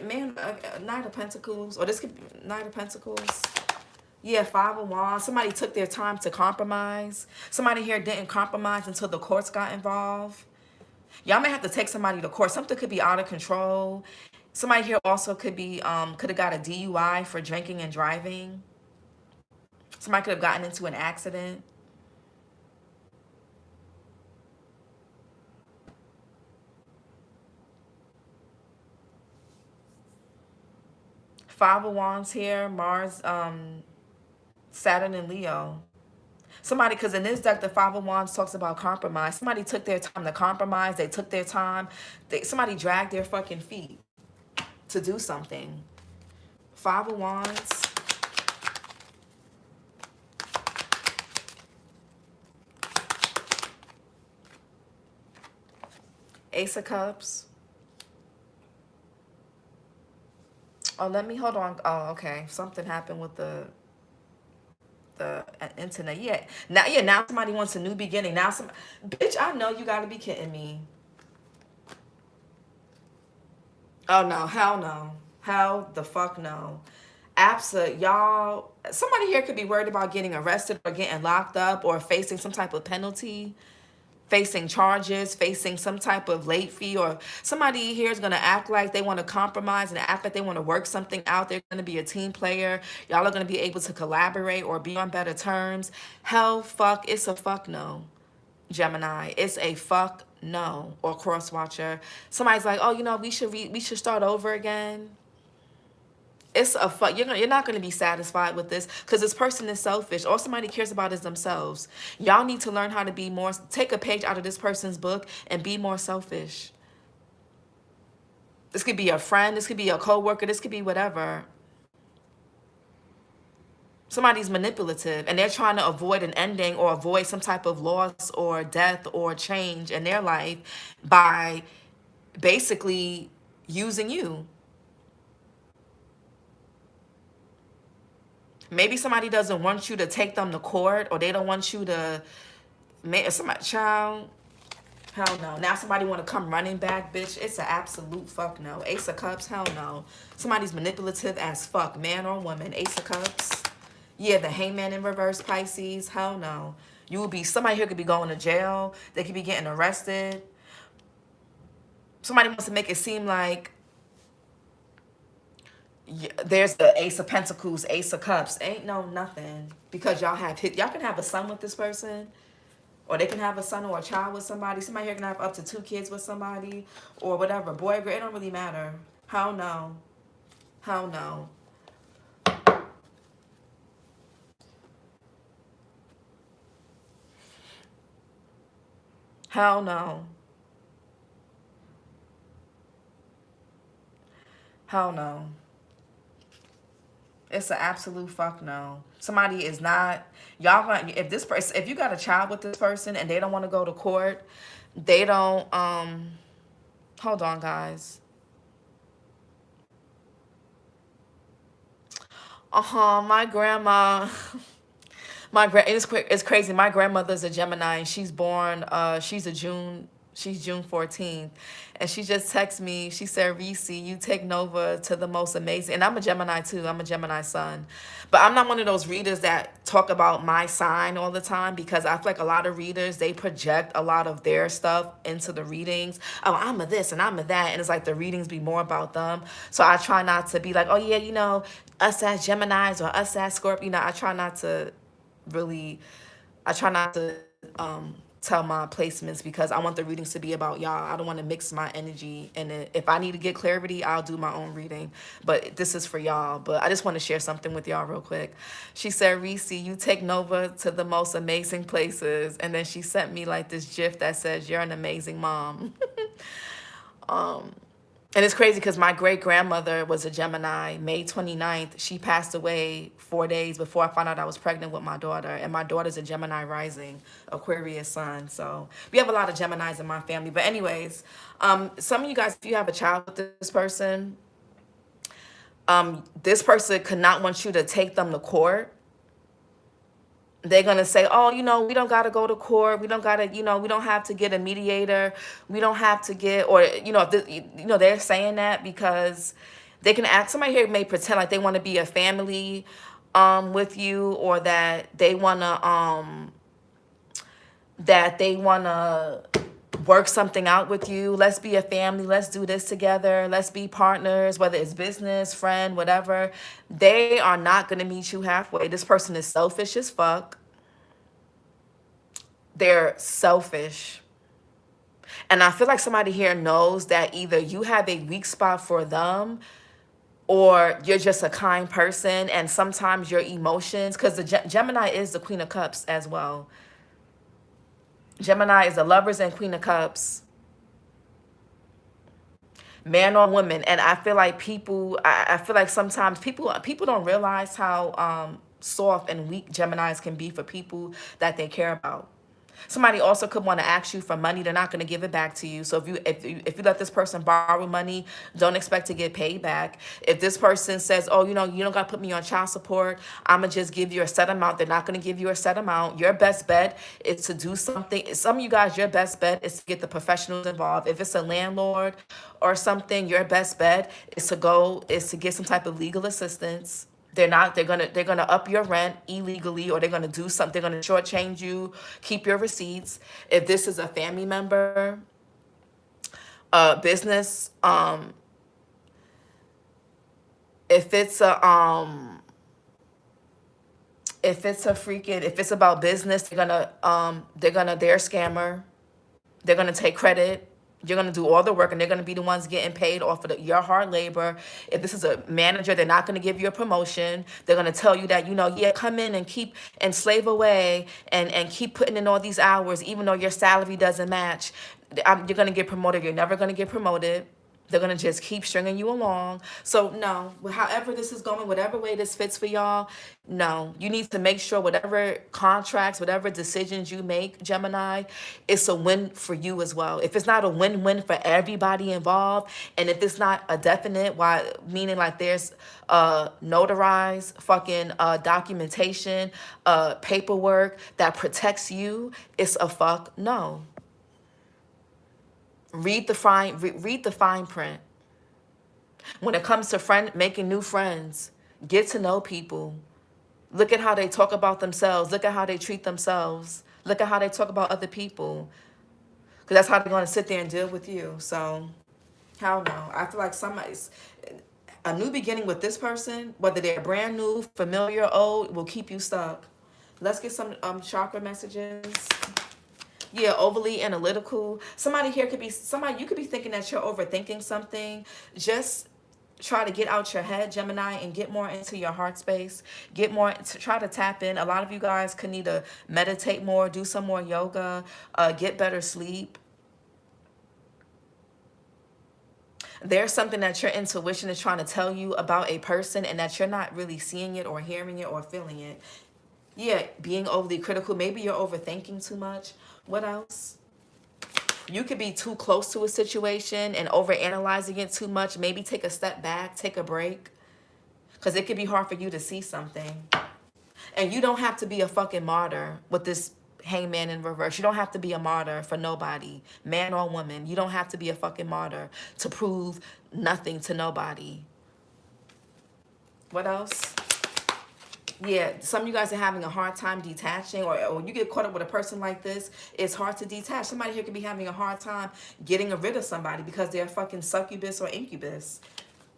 Man, Knight of Pentacles, or this could be Knight of Pentacles. Yeah, Five of Wands. Somebody took their time to compromise. Somebody here didn't compromise until the courts got involved. Y'all may have to take somebody to court. Something could be out of control. Somebody here also could be could have got a DUI for drinking and driving. Somebody could have gotten into an accident. Five of Wands here, Mars, Saturn and Leo. Somebody, because in this deck, the Five of Wands talks about compromise. Somebody took their time to compromise. They took their time. Somebody dragged their fucking feet to do something. Five of Wands. Ace of Cups. Oh, let me, hold on. Oh, okay. Something happened with the internet. Now somebody wants a new beginning. Now bitch, I know you gotta be kidding me. Oh no, hell no. Hell the fuck no. Y'all, somebody here could be worried about getting arrested or getting locked up or facing some type of penalty, facing charges, facing some type of late fee, or somebody here is going to act like they want to compromise and act like they want to work something out. They're going to be a team player. Y'all are going to be able to collaborate or be on better terms. Hell, fuck, it's a fuck no, Gemini. It's a fuck no. Or cross watcher. Somebody's like, oh, we should start over again. It's a fuck. You're not going to be satisfied with this because this person is selfish. All somebody cares about is themselves. Y'all need to learn how to be more, take a page out of this person's book and be more selfish. This could be a friend. This could be a coworker. This could be whatever. Somebody's manipulative and they're trying to avoid an ending or avoid some type of loss or death or change in their life by basically using you. Maybe somebody doesn't want you to take them to court, or they don't want you to make somebody, child. Hell no. Now somebody want to come running back, bitch. It's an absolute fuck no. Ace of Cups, hell no. Somebody's manipulative as fuck, man or woman. Ace of Cups. Yeah, the Hangman in reverse, Pisces, hell no. You will be, somebody here could be going to jail. They could be getting arrested. Somebody wants to make it seem like there's the Ace of Pentacles, Ace of Cups. Ain't no nothing. Because y'all can have a son with this person. Or they can have a son or a child with somebody. Somebody here can have up to 2 kids with somebody. Or whatever. Boy or girl, it don't really matter. Hell no. Hell no. Hell no. Hell no. It's an absolute fuck no. Somebody is not, y'all going, if you got a child with this person and they don't want to go to court, they don't, hold on guys. My grandma, it's crazy. My grandmother's a Gemini and she's born, she's June 14th. And she just texted me. She said, Reese, you take Nova to the most amazing. And I'm a Gemini too. I'm a Gemini sun. But I'm not one of those readers that talk about my sign all the time, because I feel like a lot of readers, they project a lot of their stuff into the readings. Oh, I'm a this and I'm a that. And it's like the readings be more about them. So I try not to be like, oh yeah, us as Geminis or us as Scorpio. I try not to tell my placements, because I want the readings to be about y'all. I don't want to mix my energy in it. If I need to get clarity, I'll do my own reading. But this is for y'all. But I just want to share something with y'all real quick. She said, Reese, you take Nova to the most amazing places. And then she sent me like this gif that says, you're an amazing mom. And it's crazy because my great-grandmother was a Gemini. May 29th, she passed away 4 days before I found out I was pregnant with my daughter. And my daughter's a Gemini rising, Aquarius sun. So we have a lot of Geminis in my family. But anyways, some of you guys, if you have a child with this person could not want you to take them to court. They're going to say, oh, we don't got to go to court. We don't got to, we don't have to get a mediator. We don't have to get, or, if they're saying that because they can act, somebody here may pretend like they want to be a family with you, or that they want to, work something out with you. Let's be a family. Let's do this together. Let's be partners, whether it's business, friend, whatever. They are not going to meet you halfway. This person is selfish as fuck. They're selfish. And I feel like somebody here knows that either you have a weak spot for them, or you're just a kind person, and sometimes your emotions, because the Gemini is the Queen of Cups as well. Gemini is the Lovers and Queen of Cups, man or woman. And I feel like I feel like sometimes people don't realize how soft and weak Geminis can be for people that they care about. Somebody also could want to ask you for money. They're not going to give it back to you. So if you let this person borrow money, don't expect to get paid back. If this person says, oh, you don't got to put me on child support, I'm going to just give you a set amount. They're not going to give you a set amount. Your best bet is to do something. Some of you guys, your best bet is to get the professionals involved. If it's a landlord or something, your best bet is to get some type of legal assistance. They're gonna up your rent illegally, or they're gonna do something. They're gonna shortchange you. Keep your receipts. If this is a family member, business, if it's about business, they're a scammer. They're gonna take credit. You're going to do all the work, and they're going to be the ones getting paid off of your hard labor. If this is a manager, they're not going to give you a promotion. They're going to tell you that, come in and slave away and keep putting in all these hours, even though your salary doesn't match. You're going to get promoted. You're never going to get promoted. They're going to just keep stringing you along. So, no, however this is going, whatever way this fits for y'all, no. You need to make sure whatever contracts, whatever decisions you make, Gemini, it's a win for you as well. If it's not a win-win for everybody involved, and if it's not a definite, meaning like there's notarized fucking documentation, paperwork that protects you, it's a fuck no. Read the fine print. When it comes to making new friends, get to know people. Look at how they talk about themselves. Look at how they treat themselves. Look at how they talk about other people. Because that's how they're going to sit there and deal with you. So, hell no. I feel like a new beginning with this person, whether they're brand new, familiar, old, will keep you stuck. Let's get some chakra messages. Yeah, overly analytical. Somebody here you could be thinking that you're overthinking something. Just try to get out your head, Gemini, and get more into your heart space. Try to tap in. A lot of you guys could need to meditate more, do some more yoga, get better sleep. There's something that your intuition is trying to tell you about a person, and that you're not really seeing it or hearing it or feeling it. Yeah, being overly critical. Maybe you're overthinking too much. What else? You could be too close to a situation and overanalyzing it too much. Maybe take a step back, take a break. Because it could be hard for you to see something. And you don't have to be a fucking martyr with this hangman in reverse. You don't have to be a martyr for nobody, man or woman. You don't have to be a fucking martyr to prove nothing to nobody. What else? Yeah, some of you guys are having a hard time detaching, or you get caught up with a person like this, it's hard to detach. Somebody here could be having a hard time getting rid of somebody because they're fucking succubus or incubus.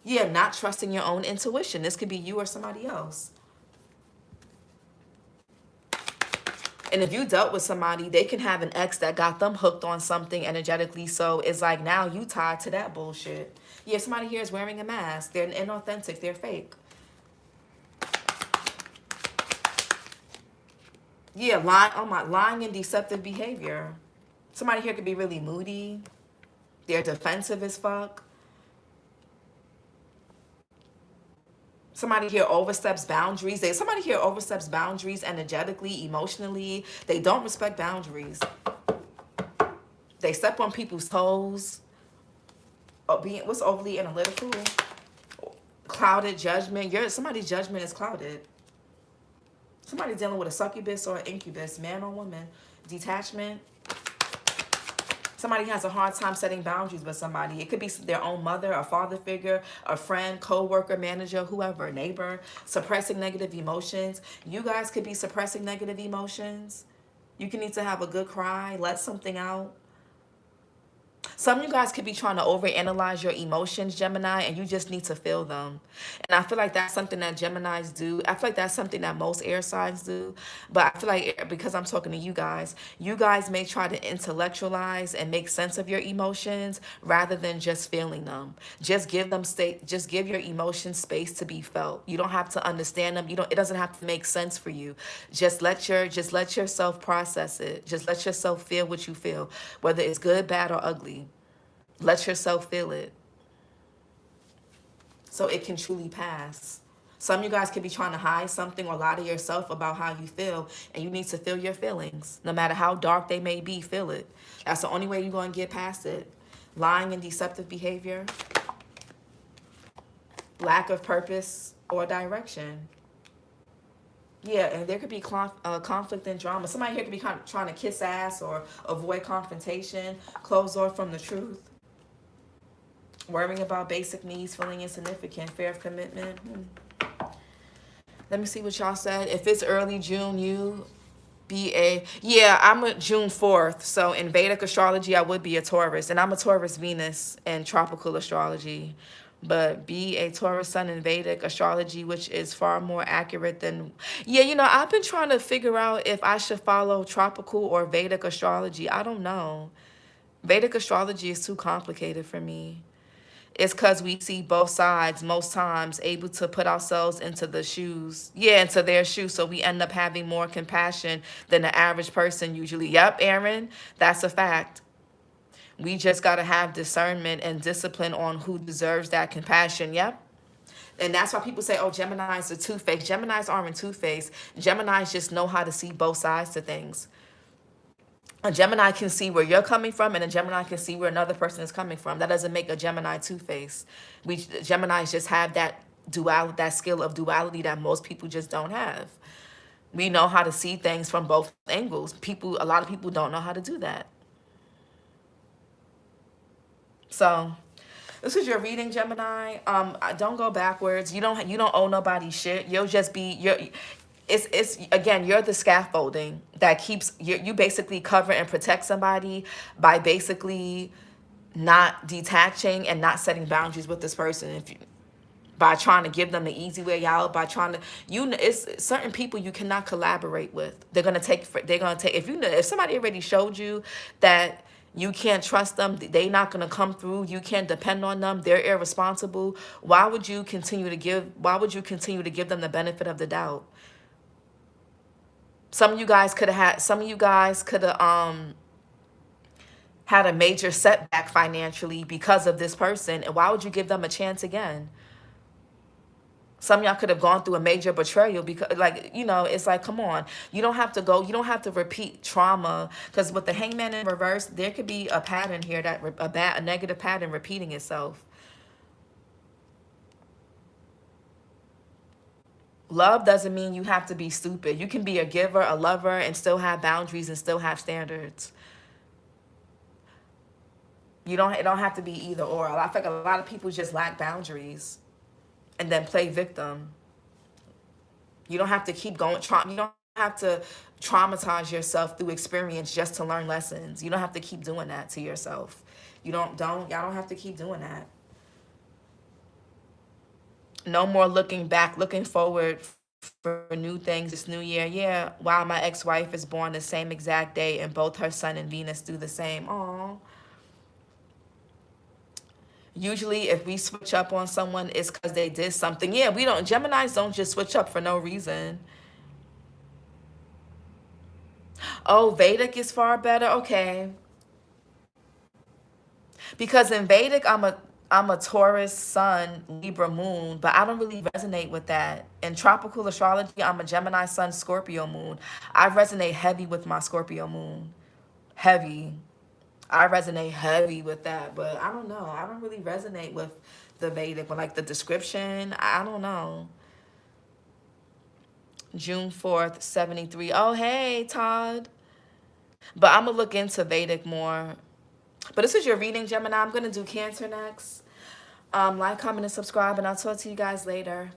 Yeah, not trusting your own intuition. This could be you or somebody else. And if you dealt with somebody, they can have an ex that got them hooked on something energetically. So it's like now you tied to that bullshit. Yeah, somebody here is wearing a mask. They're inauthentic. They're fake. Yeah, lying and deceptive behavior. Somebody here could be really moody. They're defensive as fuck. Somebody here oversteps boundaries. Somebody here oversteps boundaries energetically, emotionally. They don't respect boundaries. They step on people's toes. What's overly analytical? Clouded judgment. Somebody's judgment is clouded. Somebody dealing with a succubus or an incubus, man or woman. Detachment. Somebody has a hard time setting boundaries with somebody. It could be their own mother, a father figure, a friend, co-worker, manager, whoever, neighbor. Suppressing negative emotions. You guys could be suppressing negative emotions. You can need to have a good cry, let something out. Some of you guys could be trying to overanalyze your emotions, Gemini, and you just need to feel them. And I feel like that's something that Geminis do. I feel like that's something that most air signs do. But I feel like because I'm talking to you guys may try to intellectualize and make sense of your emotions rather than just feeling them. Just give them just give your emotions space to be felt. You don't have to understand them. It doesn't have to make sense for you. Just let yourself process it. Just let yourself feel what you feel, whether it's good, bad, or ugly. Let yourself feel it so it can truly pass. Some of you guys could be trying to hide something or lie to yourself about how you feel, and you need to feel your feelings. No matter how dark they may be, feel it. That's the only way you're going to get past it. Lying and deceptive behavior, lack of purpose or direction. Yeah, and there could be conflict and drama. Somebody here could be trying to kiss ass or avoid confrontation, close off from the truth. Worrying about basic needs, feeling insignificant, fear of commitment. Let me see what y'all said. If it's early June, I'm a June 4th. So in Vedic astrology, I would be a Taurus. And I'm a Taurus Venus in tropical astrology. But be a Taurus sun in Vedic astrology, which is far more accurate than... Yeah, I've been trying to figure out if I should follow tropical or Vedic astrology. I don't know. Vedic astrology is too complicated for me. It's because we see both sides most times, able to put ourselves into their shoes. So we end up having more compassion than the average person usually. Yep, Aaron, that's a fact. We just got to have discernment and discipline on who deserves that compassion. Yep. And that's why people say, oh, Geminis are two-faced. Geminis aren't two-faced. Geminis just know how to see both sides to things. A Gemini can see where you're coming from, and a Gemini can see where another person is coming from. That doesn't make a Gemini two-faced. Geminis just have that skill of duality that most people just don't have. We know how to see things from both angles. A lot of people don't know how to do that. So this is your reading, Gemini. Don't go backwards. You don't owe nobody shit. You'll just be it's again, you're the scaffolding that keeps you basically cover and protect somebody by basically not detaching and not setting boundaries with this person. By trying to give them the easy way out, by trying to it's certain people you cannot collaborate with. They're gonna take if somebody already showed you that you can't trust them, they're not gonna come through, you can't depend on them, they're irresponsible. Why would you continue to give them the benefit of the doubt? Some of you guys could have had a major setback financially because of this person, and why would you give them a chance again? Some of y'all could have gone through a major betrayal because, it's like, come on. You don't have to repeat trauma, because with the hangman in reverse, there could be a pattern here, a negative pattern repeating itself. Love doesn't mean you have to be stupid. You can be a giver, a lover, and still have boundaries and still have standards. It don't have to be either or. I feel like a lot of people just lack boundaries and then play victim. You don't have to keep going. You don't have to traumatize yourself through experience just to learn lessons. You don't have to keep doing that to yourself. Y'all don't have to keep doing that. No more looking back, looking forward for new things this new year. Yeah, wow, my ex-wife is born the same exact day, and both her sun and Venus do the same. Aww. Usually, if we switch up on someone, it's because they did something. Yeah, Geminis don't just switch up for no reason. Oh, Vedic is far better? Okay. Because in Vedic, I'm a Taurus sun, Libra moon, but I don't really resonate with that. In tropical astrology, I'm a Gemini sun, Scorpio moon. I resonate heavy with my Scorpio moon. Heavy. I resonate heavy with that, but I don't know. I don't really resonate with the Vedic, but like the description, I don't know. June 4th, 73. Oh, hey, Todd. But I'm going to look into Vedic more. But this is your reading, Gemini. I'm going to do Cancer next. Like, comment, and subscribe, and I'll talk to you guys later.